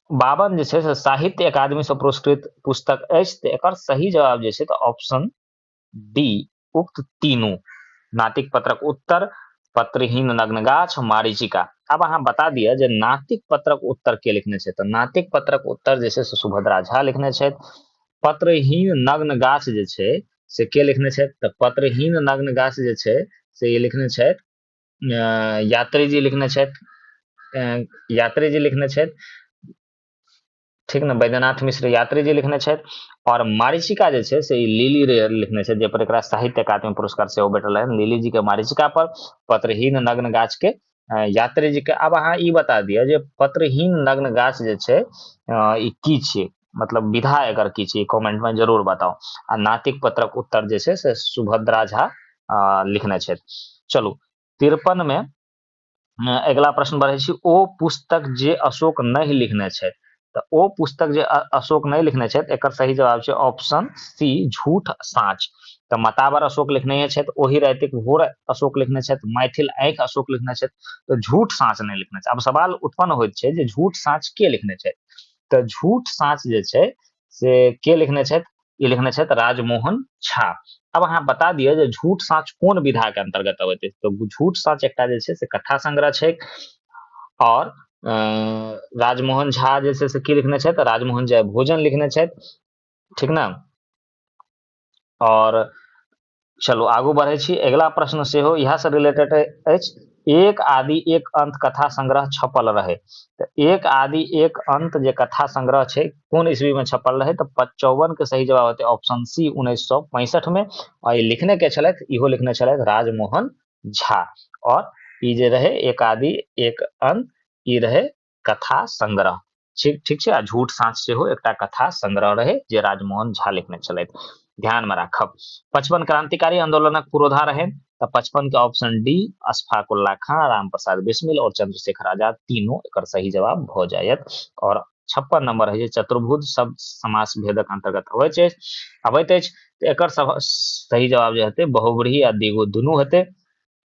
52 जे छै से साहित्य अकादमी से पुरस्कृत पुस्तक अछि, तऽ एकर सही जवाब जे छै तऽ ऑप्शन डी उक्त तीनू, नातिक पत्रक उत्तर, पत्रहीन नग्न गाछ, मारीचिका। अब अहाँ बता दिया जे नातिक पत्रक उत्तर के लिखने छै, तऽ नातिक पत्रक उत्तर जे छै से सुभद्रा झा लिखने छै। पत्रहीन नग्न गाछ जे छै से के लिखने छै, तऽ पत्रहीन नग्न गाछ जे छै से ये लिखने छै यात्री जी लिखने छै, यात्री जी लिखने छै, ठीक ना, वैद्यनाथ मिश्र यात्री जी लिखने छै। और मारीचिका जे छै से लिली रे लिखने छै, जे पर एकरा साहित्य अकादमी पुरस्कार सेहो भेटल है, लिली जी के मारीचिका पर, पत्रहीन नग्न गाछ के यात्री जी के। अब अहाँ ई बता दिया जे पत्रहीन नग्न गाछ जे छै ई की छियै, मतलब विधा एकर की छियै, कमेंट में जरूर बताओ। आ नातिक पत्रक उत्तर जे छै से सुभद्रा झा लिखने छै। चलू 53 में अगला प्रश्न बढ़ै छी, ओ पुस्तक जे अशोक नहीं लिखने छै, तऽ ओ पुस्तक जे अशोक नहीं लिखने छै, एकर सही जवाब छै ऑप्शन सी झूठ साँच। तऽ मतावर अशोक लिखने छै, ओही रातिक भोर अशोक लिखने छै, मैथिल आंखि अशोक लिखने छै, तो झूठ साँच नहीं लिखने छै। अब सवाल उत्पन्न होइत छै जे झूठ साँच के लिखने छै, तऽ झूठ साँच जे छै से के लिखने छै, ई लिखने छथि राजमोहन झा। अब अहाँ बता दिअ जे झूठ साँच कोन विधा के अंतर्गत अबैत अछि। तो झूठ साँच एकटा जे छै से कथा संग्रह छै, और राजमोहन झा जे छै से की लिखने छथि, राजमोहन जय भोजन लिखने छथि, ठीक ना। और चलू आगू बढ़ै छी, अगिला प्रश्न सेहो इएह से रिलेटेड अछि। एक आदि एक अंत कथा संग्रह छपल रहे, तो एक आदि एक अंत जे कथा संग्रह छै कोन ईस्वी में छपल रहे, तो 54 के सही जवाब होते ऑप्शन सी 1965 में। और ये लिखने के छलथि, इहो लिखने छलथि राजमोहन झा। और ई जे रहे एक आदि एक अंत, ई रहे कथा संग्रह, ठीक छै। आ झूठ साँच सेहो एकटा कथा संग्रह रहे जे राजमोहन झा लिखने छलथि, ध्यान में राखब। 55 क्रांतिकारी आंदोलनक पुरोधा रहे, तो 55 के ऑप्शन डी अशफाक उल्लाह खां, राम प्रसाद बिस्मिल और चंद्रशेखर आजाद तीनों एकर सही जवाब भ जायत। और 56 नंबर है चतुर्भुज शब्द समास भेदक अंतर्गत अबैत अछि। एकर सही जवाब जे हेतै बहुव्रीहि आ द्विगु दुनू हेतै।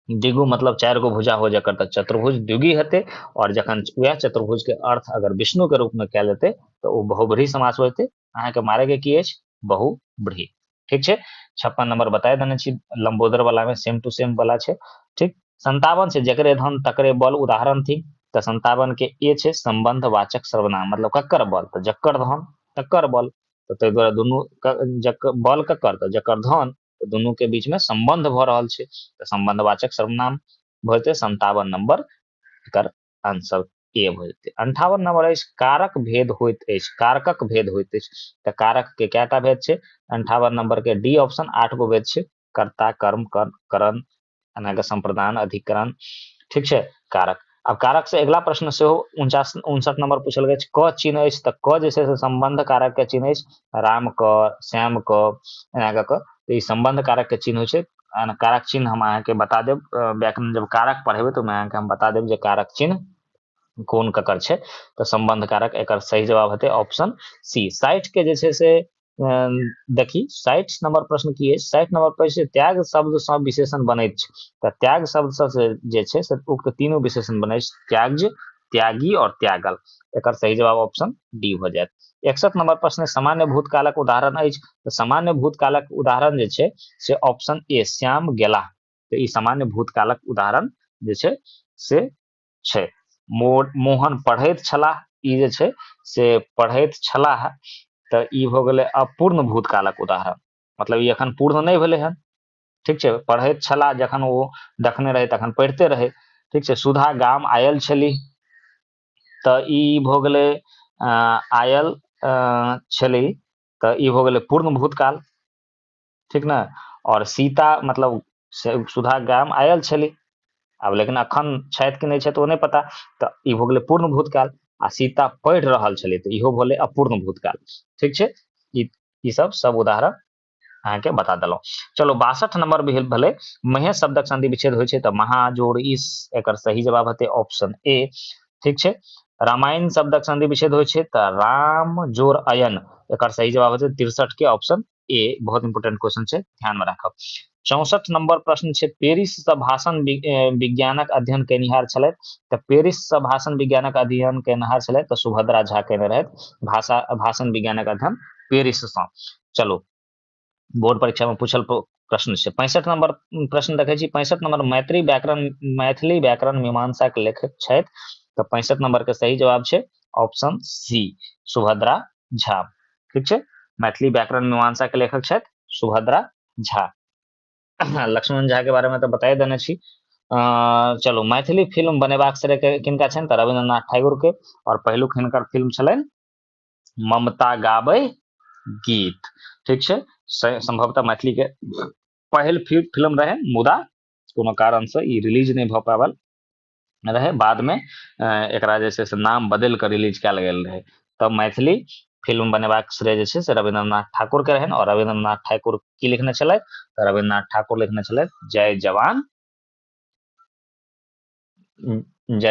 द्विगु मतलब 4 गो भुजा हो जकर तऽ चतुर्भुज द्विगी हेतै, और जखन वह चतुर्भुज के अर्थ अगर विष्णु के रूप में कयल जेतै तो वो बहुव्रीहि समास होते। अहाँ के मारे के की अछि, बहुव्रीहि, ठीक छै। 56 नंबर बताए देने छी, लंबोदर वाला में सेम टू सेम वाला छै, ठीक। 57 से जकरे धन तकरे बल उदाहरण थी, तो 57 के ए छै संबंध वाचक सर्वनाम, मतलब ककर बल, तो जकर धन तकर बल, तो दुनू बल ककर, तो जकर धन, तो दुनू के बीच में संबंध भ रहल छै, तो संबंधवाचक सर्वनाम भजते 57 नंबर एकर आंसर ए भजते। 58 नंबर अछि कारक भेद होइत अछि, कारकक भेद होइत अछि, तो कारक के कयटा भेद छै, 58 नंबर के डी ऑप्शन 8 गो भेद छै, कर्ता कर्म करण एना के संप्रदान अधिकरण, ठीक छै, कारक। अब कारक से अगला प्रश्न से 59 नंबर पूछल गया क चिन्ह अछि, तो क जे छै से संबंध कारक के चिन्ह अछि, राम क श्याम क एना क तो ई संबंध कारक के चिन्ह होइ छै। कारक चिन्ह हम अहाँ के बता देब, व्याकरण जब कारक पढ़ेबै तो मैं अहाँ के हम बता देब जे कारक चिन्ह कोन ककर छै, तो संबंध कारक एकर सही जवाब हेतै ऑप्शन सी। 60 के जे छै से देखी 60 नंबर प्रश्न की है, 60 नंबर पर त्याग शब्द से विशेषण बनैत छै, तो त्याग शब्द से जे छै से उक्त तीनों विशेषण बनै छै, त्याग्य, त्यागी और त्यागल, एकर सही जवाब ऑप्शन डी हो जायत। 61 नंबर प्रश्न सामान्य भूतकालक उदाहरण अछि, तो सामान्य भूतकालक उदाहरण जे छै से ऑप्शन ए श्याम गेलाह, तो ई सामान्य भूतकालक उदाहरण जे छै से छै। मोहन पढ़ैत छलाह, ई जे छै से पढ़ैत छलाह, तो ई भ गेलै अपूर्ण भूतकालक उदाहरण, मतलब ई एखन पूर्ण नहीं भेलै हन, ठीक छै। पढ़ैत छलाह जखन वो देखने रहे तखन पढ़ते रहे, ठीक छै। सुधा गाम आयल छली, तो ई भ गेलै आयल छली, तो ई भ गेलै पूर्ण भूतकाल, ठीक ना। और सीता मतलब सुधा गाम आयल छली, अब लेकिन अखन छथि कि नहीं छथि ओ नहीं पता, तो ई भ गेलै पूर्ण भूतकाल। आ सीता पढ़ि रहल छली, तो इहो भेलै अपूर्ण भूतकाल, ठीक छै। ई सब उदाहरण अहाँ के बता देलहुं। चलो 62 नंबर भेलै महेश शब्दक संधि विच्छेद होइ छै, तो महा जोड़ इस एकर सही जवाब हेतै ऑप्शन ए, ठीक छै। रामायण शब्दक संधि विच्छेद होइ छै, तो राम जोड़ अयन एकर सही जवाब हेतै 63 के ऑप्शन ए। बहुत इंपोर्टेंट क्वेश्चन छै, ध्यान में राखब। 64 नंबर प्रश्न छै पेरिस सँ भाषण विज्ञानक अध्ययन केनिहार छलथि, तो पेरिस सँ भाषण विज्ञानक अध्ययन केनिहार छलथि, तो सुभद्रा झा केने रहथि भाषण विज्ञानक अध्ययन पेरिस सँ। चलो बोर्ड परीक्षा में पूछल प्रश्न छै। 65 नंबर प्रश्न देखै छी, 65 नंबर मैथिली व्याकरण मीमांसा के लेखक छथि, तो 65 नंबर के सही जवाब छै ऑप्शन सी सुभद्रा झा, ठीक छै। मैथिली व्याकरण मीमांसा के लेखक छथि सुभद्रा झा। लक्ष्मण झा के बारे में तो बताए देने छी। चलो मैथिली फिल्म बनेबाक श्रेय किनका छनि, तो रविन्द्रनाथ ठाकुर के, और पहिलुक हिनकर फिल्म छलनि ममता गाबै गीत, ठीक छै। संभवतः मैथिली के पहिल फिल्म रहे, मुदा कोनो कारण से ई रिलीज नहीं भ पावल रहे, बाद में एकरा जे छै से नाम बदल कर रिलीज कयल गेल रहे। तब मैथिली फिल्म बनेबाक श्रेय जे छै से रविन्द्रनाथ ठाकुर के रहनि, और रविन्द्रनाथ ठाकुर की लिखने छलथि, तो रविन्द्रनाथ ठाकुर लिखने छलथि जय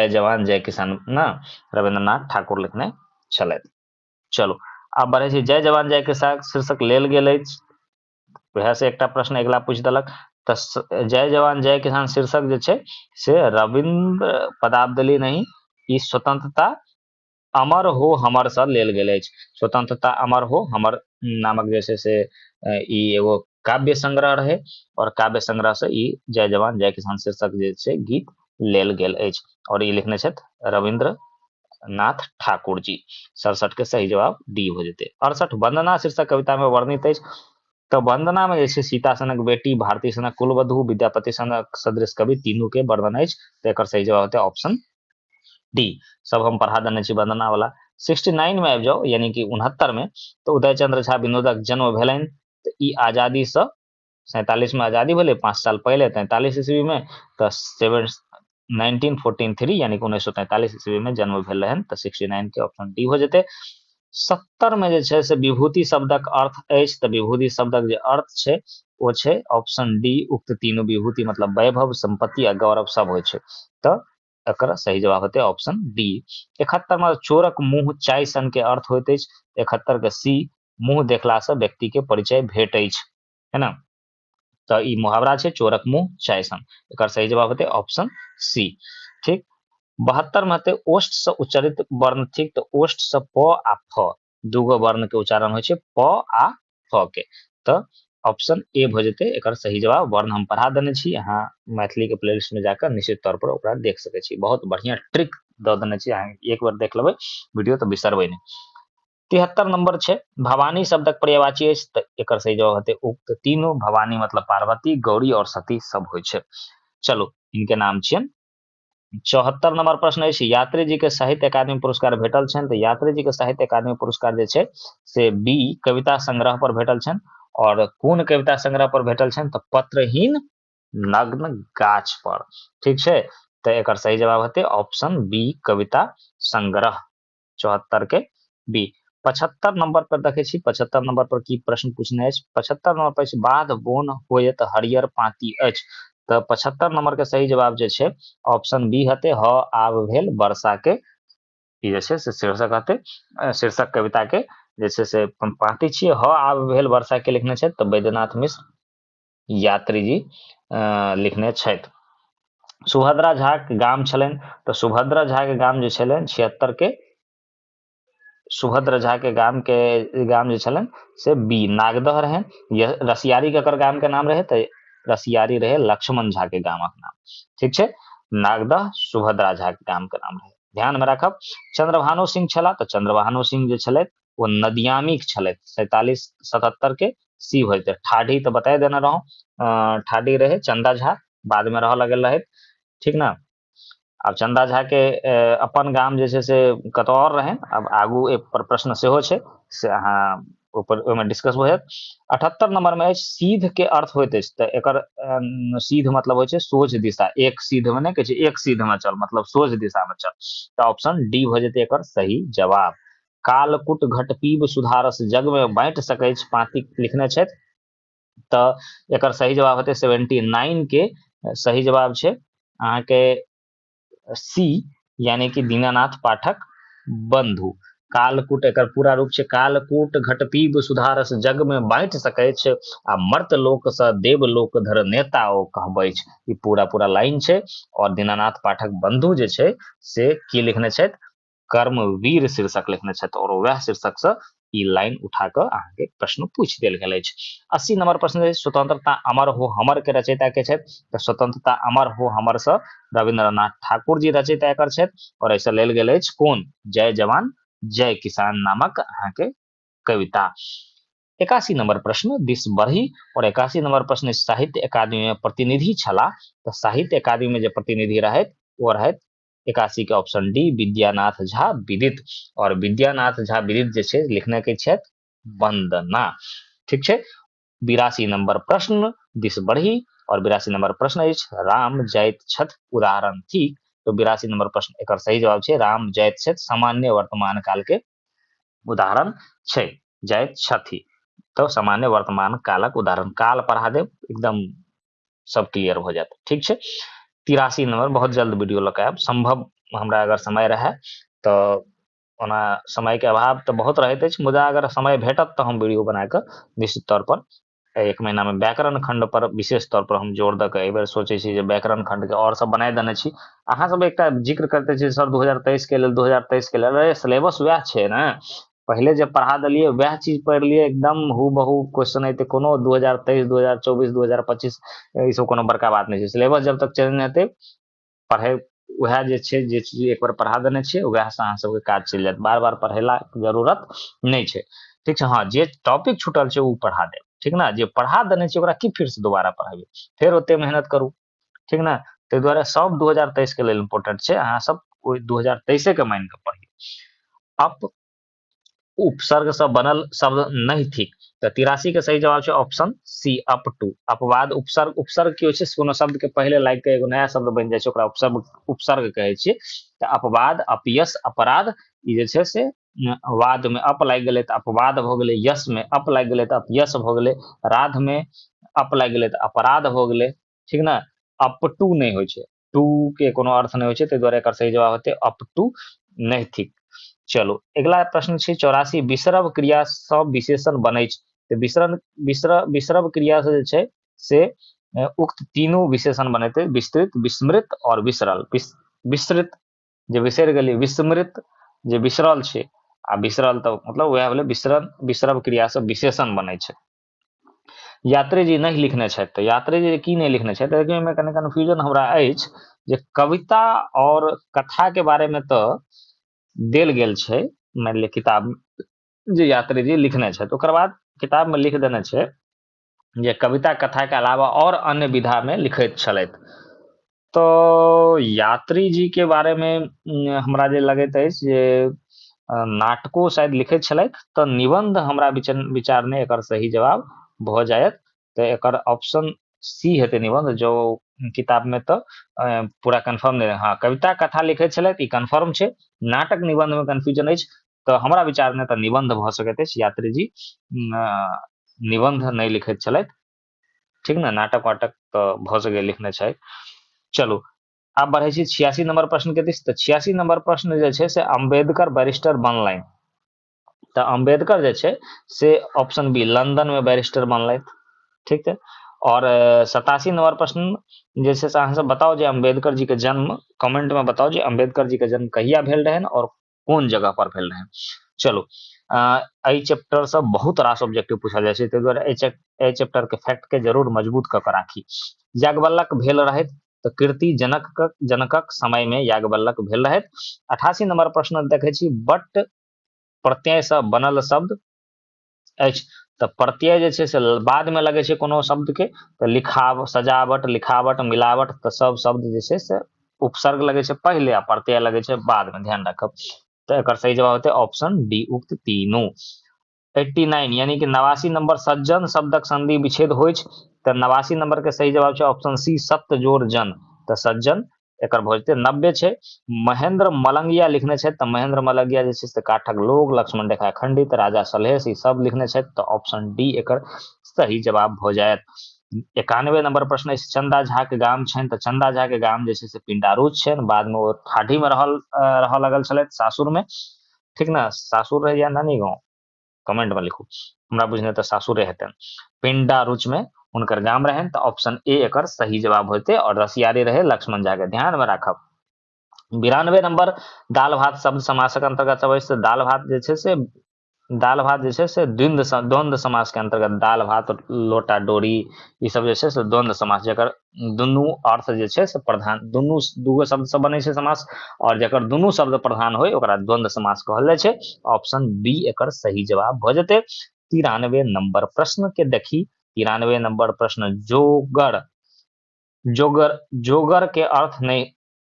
जवान जय किसान ना, रविन्द्रनाथ ठाकुर लिखने छलथि। चलो अब बढ़े छी, जय जवान जय किसान शीर्षक लेल गेल अछि, वह से एकटा प्रश्न अगला पूछ देलक, तो जय जवान जय किसान शीर्षक जे छै से रविंद्र पदाब्दली नहीं, ई स्वतंत्रता अमर हो हमर सँ लेल गेल अछि। स्वतंत्रता अमर हो हमर नामक जे छै से ई एगो काव्य संग्रह रहे और काव्य संग्रह से ई जय जवान जय किसान शीर्षक जे छै गीत लेल गेल अछि और ई लिखने छथि रविंद्र नाथ ठाकुर जी। 67 के सही जवाब डी हो जेते। 68 वंदना शीर्षक कविता में वर्णित अछि। तो वंदना में जे छै सीता सनक बेटी, भारती सनक कुलवधु, विद्यापति सनक सदृश कवि तीनू के वर्णन अछि। तो एकर सही जवाब होते ऑप्शन डी। सब हम पढ़ा देने छी वंदना वाला। 69 में आबि जाओ यानी कि 69 में, तो उदय चंद्र झा विनोदक जन्म भेलनि। तो ई आजादी से 47 में आजादी भेले, 5 साल पहले 43 ईस्वी में, तो 1943 यानी कि 1943 ईस्वी में जन्म भेल रहन। तो 69 के ऑप्शन डी हो जेते। 70 में जे छै से विभूति शब्दक अर्थ अछि। तो विभूति शब्दक जे अर्थ छै वो छै ऑप्शन डी, उक्त तीनों विभूति मतलब वैभव, संपत्ति आ गौरव सब होइ छै। तो एकर सही जवाब होते ऑप्शन डी। 71 में चोरक मुंह चाय सन के अर्थ होइत अछि। 71 के सी, मुंह देखला से व्यक्ति के परिचय भेट अछि, है ना। तो ई मुहावरा छै चोरक मुंह चाय सन। एकर सही जवाब होते ऑप्शन सी। ठीक। 72 में होते ओष्ठ से उच्चारित वर्ण। ठीक। तो ओष्ठ से प आ फ दूगो वर्ण के उच्चारण होइ छै, प आ फ के। तो ऑप्शन ए भ जेते एकर सही जवाब। वर्ण हम पढ़ा देने छी, अहाँ मैथिली के प्लेलिस्ट में जाकर निश्चित तौर पर ओकरा देख सकै छी। बहुत बढ़िया ट्रिक द देने छी, अहाँ एक बार देख लेबै वीडियो तो बिसरबै नहीं। 73 नंबर छै भवानी शब्दक पर्यायवाची अछि। तो एकर सही जवाब होते उक्त तीनों। भवानी मतलब पार्वती, गौरी और सती सब होइ छै। चलो इनके नाम छियन। 74 नंबर प्रश्न अछि यात्री जी के साहित्य अकादमी पुरस्कार भेटल छनि। तो यात्री जी के साहित्य अकादमी पुरस्कार जे छै से बी कविता संग्रह पर भेटल छनि। और कोन कविता संग्रह पर भेटल छनि? तो पत्रहीन नग्न गाछ पर। ठीक छै। तो एकर सही जवाब होते ऑप्शन बी कविता संग्रह। 74 के बी। 75 नंबर पर देखे छी, 75 नंबर पर की प्रश्न पूछने अछि? 75 नंबर पर बाध बोन होयत हरियर पाती अछि। तो 75 नंबर के सही जवाब जे छै ऑप्शन बी हते ह आब भेल वर्षा के। ई जे छै से शीर्षक हते, शीर्षक कविता के जे छै से पाती छियै, ह आब भेल वर्षा के लिखने छथि। तो वैद्यनाथ मिश्र यात्री जी लिखने छथि। सुभद्रा झा के गाम छलनि। तो सुभद्रा झा के गाम जे छलनि 76 के, सुभद्रा झा के गाम जे छलनि से बी नागदह रहे। यह रसियारी के एकर गाम के नाम रहे। तो रसियारी रहे लक्ष्मण झा के गामक नाम। ठीक छै। नागदह सुभद्रा झा के गाम के नाम रहे, ध्यान में रखब। चंद्रभानु सिंह छला। तो चंद्रभानु सिंह जे छलथि वो नदियामी छलथि। 47 77 के सी हो जेते। ठाढ़ी तो बता देना रहो, ठाढ़ी रहे चंदा झा, बाद में रह लगल रहे। ठीक ना। अब चंदा झा के अपन गाम जे छै से कतौ और रहे। अब आगू एक पर प्रश्न सेहो छै से अहाँ ऊपर ओमे डिस्कस हो जात। 78 नंबर में सीध के अर्थ होइत अछि। तो एकर सीध मतलब होइ छै सोझ दिशा। एक सीध में नहीं कहे छै एक सीध में चल, मतलब सोझ दिशा में चल। तो ऑप्शन डी हो जेते एकर सही जवाब। कालकुट घट पीब सुधारस जग में बांट सकै पाती लिखने छथि। तो एकर सही जवाब होते 79 के सही जवाब छै अहाँ के सी, यानी कि दीनानाथ पाठक बंधु। कालकूट एकर पूरा रूप छै कालकूट घट पीब सुधारस जग में बांट सकै आ मर्त लोक स देव लोक धर नेता ओ कहबै। ई पूरा लाइन छै। और दीनानाथ पाठक बंधु जे छै से की लिखने छथि? कर्मवीर शीर्षक लिखने छथि और वह शीर्षक से ई लाइन उठा कर अहाँके प्रश्न पूछ देल गेल अछि। 80 नंबर प्रश्न स्वतंत्रता अमर हो हमर के रचयिता के छथि? तो स्वतंत्रता अमर हो हमर से रविंद्रनाथ ठाकुर जी रचयिता एकर छथि। और ऐसा लेल गेल अछि कोन? जय जवान जय किसान नामक अहाँके कविता। 81 नंबर प्रश्न दिस बढ़ी और 81 नंबर प्रश्न साहित्य अकादमी में प्रतिनिधि छला। तो साहित्य अकादमी में जो प्रतिनिधि रहे वो रहे 81 के ऑप्शन डी विद्यानाथ झा विदित। और विद्यानाथ झा विदित जे छै लिखने के छथि वंदना। ठीक छै। 82 नंबर प्रश्न दिस बढ़ी और 82 नंबर प्रश्न अछि राम जाइत छथि उदाहरण ठीक। तो 82 नंबर प्रश्न एकर सही जवाब छै राम जाइत छथि सामान्य वर्तमान काल के उदाहरण छै। जाइत छथि तो सामान्य वर्तमान कालक उदाहरण। काल पढ़ा दे एकदम सब क्लियर हो जाता। ठीक छै। 83 नंबर बहुत जल्द वीडियो लग आयब, संभव हमरा अगर समय रहे तो, ओना समय के अभाव तो बहुत रहते, मुदा अगर समय भेटत तो हम वीडियो बना कर निश्चित तौर पर एक महीना में व्याकरण खंड पर विशेष तौर पर हम जोर दऽ कऽ एहि बेर सोचै छी जे व्याकरण खंड के और सब बनाए देने छी। अहाँ सब एकटा जिक्र करते छी सर 2023 के लेल 2023 के लेल, अरे सिलेबस वएह छै ने, पहिले जे पढ़ा देलियै वएह चीज पढ़ि लियै एकदम हूबहू क्वेश्चन एते, कोनो 2023 2024 2025 ई सब कोनो बड़का बात नहीं छै। सिलेबस जब तक चेंज नहीं हेतै, पढ़े वएह जे छै, जे चीज एक बार पढ़ा देने छियै वएह से अहाँ सबके काज चलि जायत, बार बार पढ़ेला जरूरत नहीं छै। ठीक छै, हाँ जे टॉपिक छूटल छै उ पढ़ा देब, ठीक ना, जे पढ़ा देने छै ओकरा की फिर से दोबारा पढ़ाबी, फिर ओते मेहनत करू, ठीक ना। ताहि दुआरे सब 2023 के लेल इम्पोर्टेंट छै, अहाँ सब ओहि 2023 के माइन के पढ़ियौ। अब उपसर्ग से बनल शब्द नहीं थिक, तो 83 के सही जवाब छै ऑप्शन सी, अप टू। अपवाद उपसर्ग, उपसर्ग की होइ छै, कोनो शब्द के पहले लागि के एगो नया शब्द बनि जाइ छै, ओकरा उपसर्ग कहै छियै। तऽ अपवाद, अपयश, अपराध, ई जे छै से वाद में अप लागि गेलै तऽ अपवाद भऽ गेलै, यश में अप लागि गेलै तऽ अपयश भऽ गेलै, राध में अप लागि गेलै तऽ अपराध भऽ गेलै, ठीक ना। अप टू नहीं होइ छै, टू के कोनो अर्थ नहीं होइ छै, ताहि दुआरे एकर सही जवाब हेतै अप टू नहीं थिक। चलो अगला प्रश्न छै 84, विसर्ब क्रिया सब विशेषण बनै छै। तऽ विसर्ब क्रिया से जे छै से उक्त तीनों विशेषण बनेतै, विस्तृत, विस्मृत और विसरल। विस्तृत जे बिसरि गेलियै, विस्मृत जे बिसरल छै, आ विसरल तऽ मतलब वएह भेलै विसर्ब क्रिया से विशेषण बनै छै। यात्री जी नहीं लिखने छथि, तऽ यात्री जी की नहीं लिखने छथि, देखियौ एहिमे कनि कन्फ्यूजन हमरा अछि जे कविता और कथा के बारे में तऽ देल गेल छै, मानि लिअ किताब जे यात्री जी लिखने छथि, ओकर बाद किताब में लिख देने छै जे कविता कथा के अलावा और अन्य विधा में लिखैत छलथि। तो यात्री जी के बारे में हमरा जे लगैत अछि जे नाटको शायद लिखैत छलथि, तऽ निबंध हमरा विचार में एकर सही जवाब भऽ जायत, तऽ एकर ऑप्शन सी हेतै निबंध, जो किताब में तो पूरा कंफर्म नहीं, हाँ कविता कथा लिखैत छलथि ई कंफर्म छै, नाटक निबंध में कंफ्यूजन अछि, तऽ हमरा विचार में तऽ निबंध भऽ सकैत अछि, यात्री जी निबंध नहीं लिखैत छलथि, ठीक ना, नाटक वाटक तऽ भऽ सकै लिखने छथि। चलू आब बढ़ै छी 86 नंबर प्रश्न के दिस। तऽ 86 नंबर प्रश्न जे छै से अम्बेडकर बैरिस्टर बनलनि, तऽ अम्बेडकर जे छै से ऑप्शन बी लंदन में बैरिस्टर बनलथि, ठीक है। और 87 नंबर प्रश्न जे छै से अहाँ सब बताओ जे अम्बेडकर जी के जन्म, कमेंट में बताओ जे अम्बेडकर जी के जन्म कहिया भेल रहनि और कोन जगह पर भेल रहनि। चलो एहि चैप्टर से बहुत रास ऑब्जेक्टिव पूछल जाइ छै, ताहि दुआरे एहि चैप्टर के फैक्ट के जरूर मजबूत कऽ के राखी। याज्ञवल्क भेल रहथि, तऽ कीर्ति जनकक समय में याज्ञवल्क भेल रहथि। 88 नंबर प्रश्न देखै छी, बट प्रत्यय से बनल शब्द अछि, तऽ प्रत्यय जे छै से बाद में लगे छै कोनो शब्द के, तऽ सजावट, लिखावट, मिलावट, तऽ सब शब्द जे छै से उपसर्ग लगे छै पहले आ प्रत्यय लगे छै बाद में, ध्यान रखब। तो एकर सही जवाब होते ऑप्शन डी, उक्त तीनों। 89 यानी कि 89 नंबर सज्जन शब्दक संधि विच्छेद होइ छै, तऽ 89 नंबर के सही जवाब छै ऑप्शन सी, सत्य जोड़ जन, तऽ सज्जन एकर भऽ जेतै। 90 छै, महेंद्र मलंगिया लिखने छथि, तऽ महेंद्र मलंगिया जे छै से काठक लोग, लक्ष्मण रेखा खंडित, राजा सलहेश ई सब लिखने छथि, तऽ ऑप्शन डी एकर सही जवाब भऽ जायत। 91 नंबर प्रश्न अछि, चंदा झा के गाम छनि, तऽ चंदा झा के गाम जे छै से पिंडारुच छनि, बाद में ओ ठाठी में रहऽ लगल छलथि सासुर में, ठीक ना, सासुर रहे या नानी गाँव कमेंट में लिखू, हमरा बुझने तऽ सासुरे हेतनि। पिंडारुच में हुनकर गाम रहनि, तऽ ऑप्शन ए एकर सही जवाब होते, और रसियारी रहे लक्ष्मण झा के, ध्यान में राखब। 92 नंबर दाल भात शब्द समासक अंतर्गत अबै छै, दाल भात जे छै से द्वंद्व समास के अंतर्गत, दाल भात, लोटा डोरी, ई सब जे छै से द्वंद्व समास, जकर दुनू अर्थ जे छै से प्रधान, दूगो शब्द से बनै छै समास, और जकर दुनू शब्द प्रधान होय ओकरा द्वंद्व समास कहल जाइ छै, ऑप्शन बी एकर सही जवाब भऽ जेतै। 93 नंबर प्रश्न के देखी, 93 नंबर प्रश्न, जोगर के अर्थ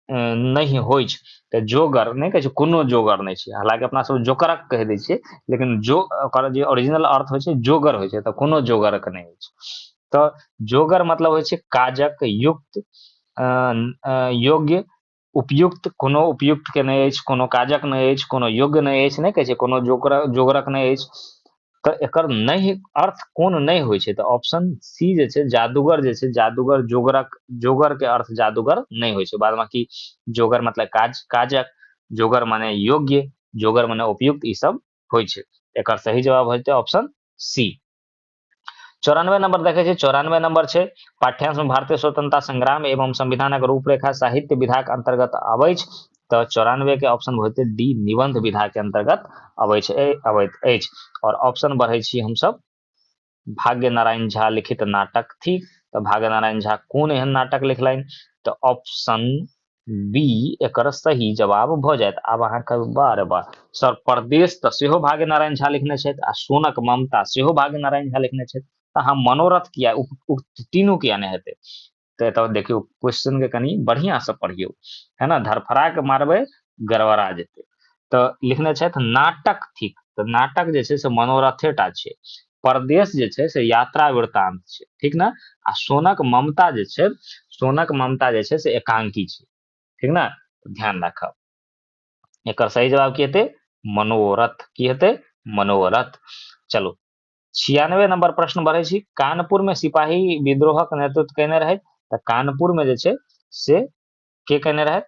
नहीं होइ छै, तऽ जोगर नहीं कहै छै, कोनो जोगर नहीं छै, हालांकि अपना सब जोकरक कहि दै छियै, लेकिन ओकर जे ओरिजिनल अर्थ होइ छै जोगर होइ छै, तऽ कोनो जोगरक नहीं होइ छै। तऽ जोगर मतलब होइ छै काजक, युक्त, योग्य, उपयुक्त, कोनो उपयुक्त के नहीं अछि, कोनो काजक नहीं अछि, कोनो योग्य नहीं अछि, नहीं कहै छै कोनो जोगरक नहीं अछि, तऽ एकर नहीं अर्थ कोन नहीं होइ छै, तऽ ऑप्शन सी जे छै जादूगर जे छै, जादूगर जोगर के अर्थ जादूगर नहीं होइ छै, बाद बाकी जोगर मतलब काजक, जोगर माने योग्य, जोगर माने उपयुक्त, ई सब होइ छै, एकर सही जवाब हो जेतै ऑप्शन सी। 94 नंबर देखे छी, 94 नंबर छै पाठ्यांश में भारतीय स्वतंत्रता संग्राम एवं संविधानक रूपरेखा साहित्य विधा के अंतर्गत आबै छै। तो 94 के ऑप्शन होते डी निबंध विधा के अंतर्गत अबैत अछि। और ऑप्शन बढ़े छी हम सब भाग्य नारायण झा लिखित नाटक थी। तो भाग्य नारायण झा कोन एहन नाटक लिखलनि, तो ऑप्शन बी एकर सही जवाब भ जायत। आब अहाँ कहबै बा रे बा सर परदेश तऽ सेहो भाग्य नारायण झा लिखने छथि आ सोनक ममता सेहो भाग्य नारायण झा लिखने छथि, तऽ अहाँ मनोरथ किया उक्त तीनों किया नहि हेतै। तो देखियो क्वेश्चन के कनी बढ़िया से पढ़ियो, है ना, धरफरा के मारबै गड़बड़ा जेतै। तो लिखने छथि नाटक थिक, तो नाटक जे छै से मनोरथे टा छै, परदेश जे छै से यात्रा वृत्तांत छै, ठीक ना। आ सोनक ममता जे छै, सोनक ममता जे छै से एकांकी छै, ठीक ना, ध्यान राखब। एकर सही जवाब की हेतै, मनोरथ, की हेतै, मनोरथ। चलो 96 नंबर प्रश्न बढ़े छी, कानपुर में सिपाही विद्रोहक नेतृत्व केने रहे, तो कानपुर में जे छै से के केने रहे,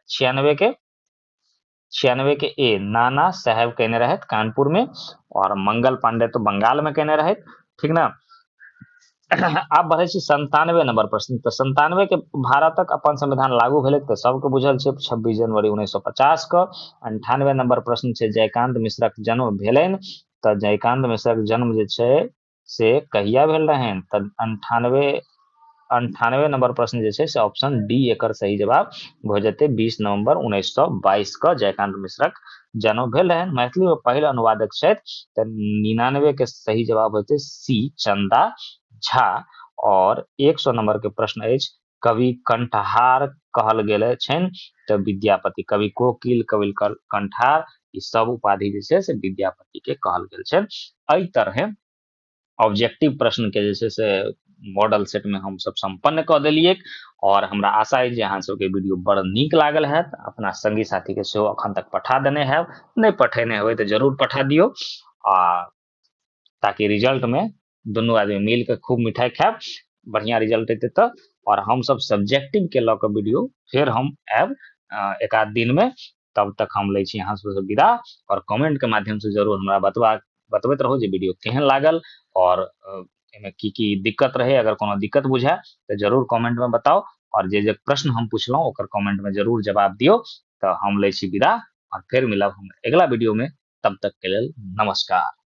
96 के ए नाना साहेब केने रहे कानपुर में, और मंगल पांडे तो बंगाल में केने रहे, ठीक ना। आप बढ़े छी 97 नंबर प्रश्न, तो 97 के भारतक अपन संविधान लागू भेलै तो सबके बुझल छै 26 जनवरी 1950 क। 98 नंबर प्रश्न छै जयकांत मिश्रक जन्म भेलनि, तो जयकांत मिश्रक जन्म जे छै से कहिया भेल रहनि, तो 98 नंबर प्रश्न जे छै से ऑप्शन डी एकर सही जवाब भ जेतै। 20 नवंबर 1922 क जयकांत मिश्रक जन्म भेल रहनि। मैथिली में पहिल अनुवादक छथि, तो 99 के सही जवाब होते सी चंदा झा। और 100 नंबर के प्रश्न अछि, कवि कंठहार कहल गेल छनि, तो विद्यापति, कवि कोकिल, कवि कंठार, ई सब उपाधि जे छै से विद्यापति के कहल गेल छनि। एहि तरह ऑब्जेक्टिव प्रश्न के जे छै से मॉडल सेट में हम सब संपन्न क देलिए, और हमरा आशा है जे अहाँ सबके वीडियो बड़ नीक लागल हैत, अपना संगी साथी के सेहो अखन तक पठा देने हैब, नहीं पठेने हेबै तो जरूर पठा दियो, आ ताकि रिजल्ट में दुनू आदमी मिल के खूब मिठाई खाएब, बढ़िया रिजल्ट हेतै तो। और हम सब सब्जेक्टिव के लऽ के वीडियो फिर हम आएब एक आध दिन में, तब तक हम लै छी अहाँ सबसे विदा, और कमेंट के माध्यम से जरूर हमरा बतबैत रहू जे वीडियो केहन लागल, और एमे की दिक्कत रहे, अगर कोनो दिक्कत बुझाय तो जरूर कमेंट में बताओ, और जे प्रश्न हम पूछलहुँ ओकर कमेंट में जरूर जवाब दियो। तो हम लै छी विदा, और फिर मिलब हम अगला वीडियो में, तब तक के लेल नमस्कार।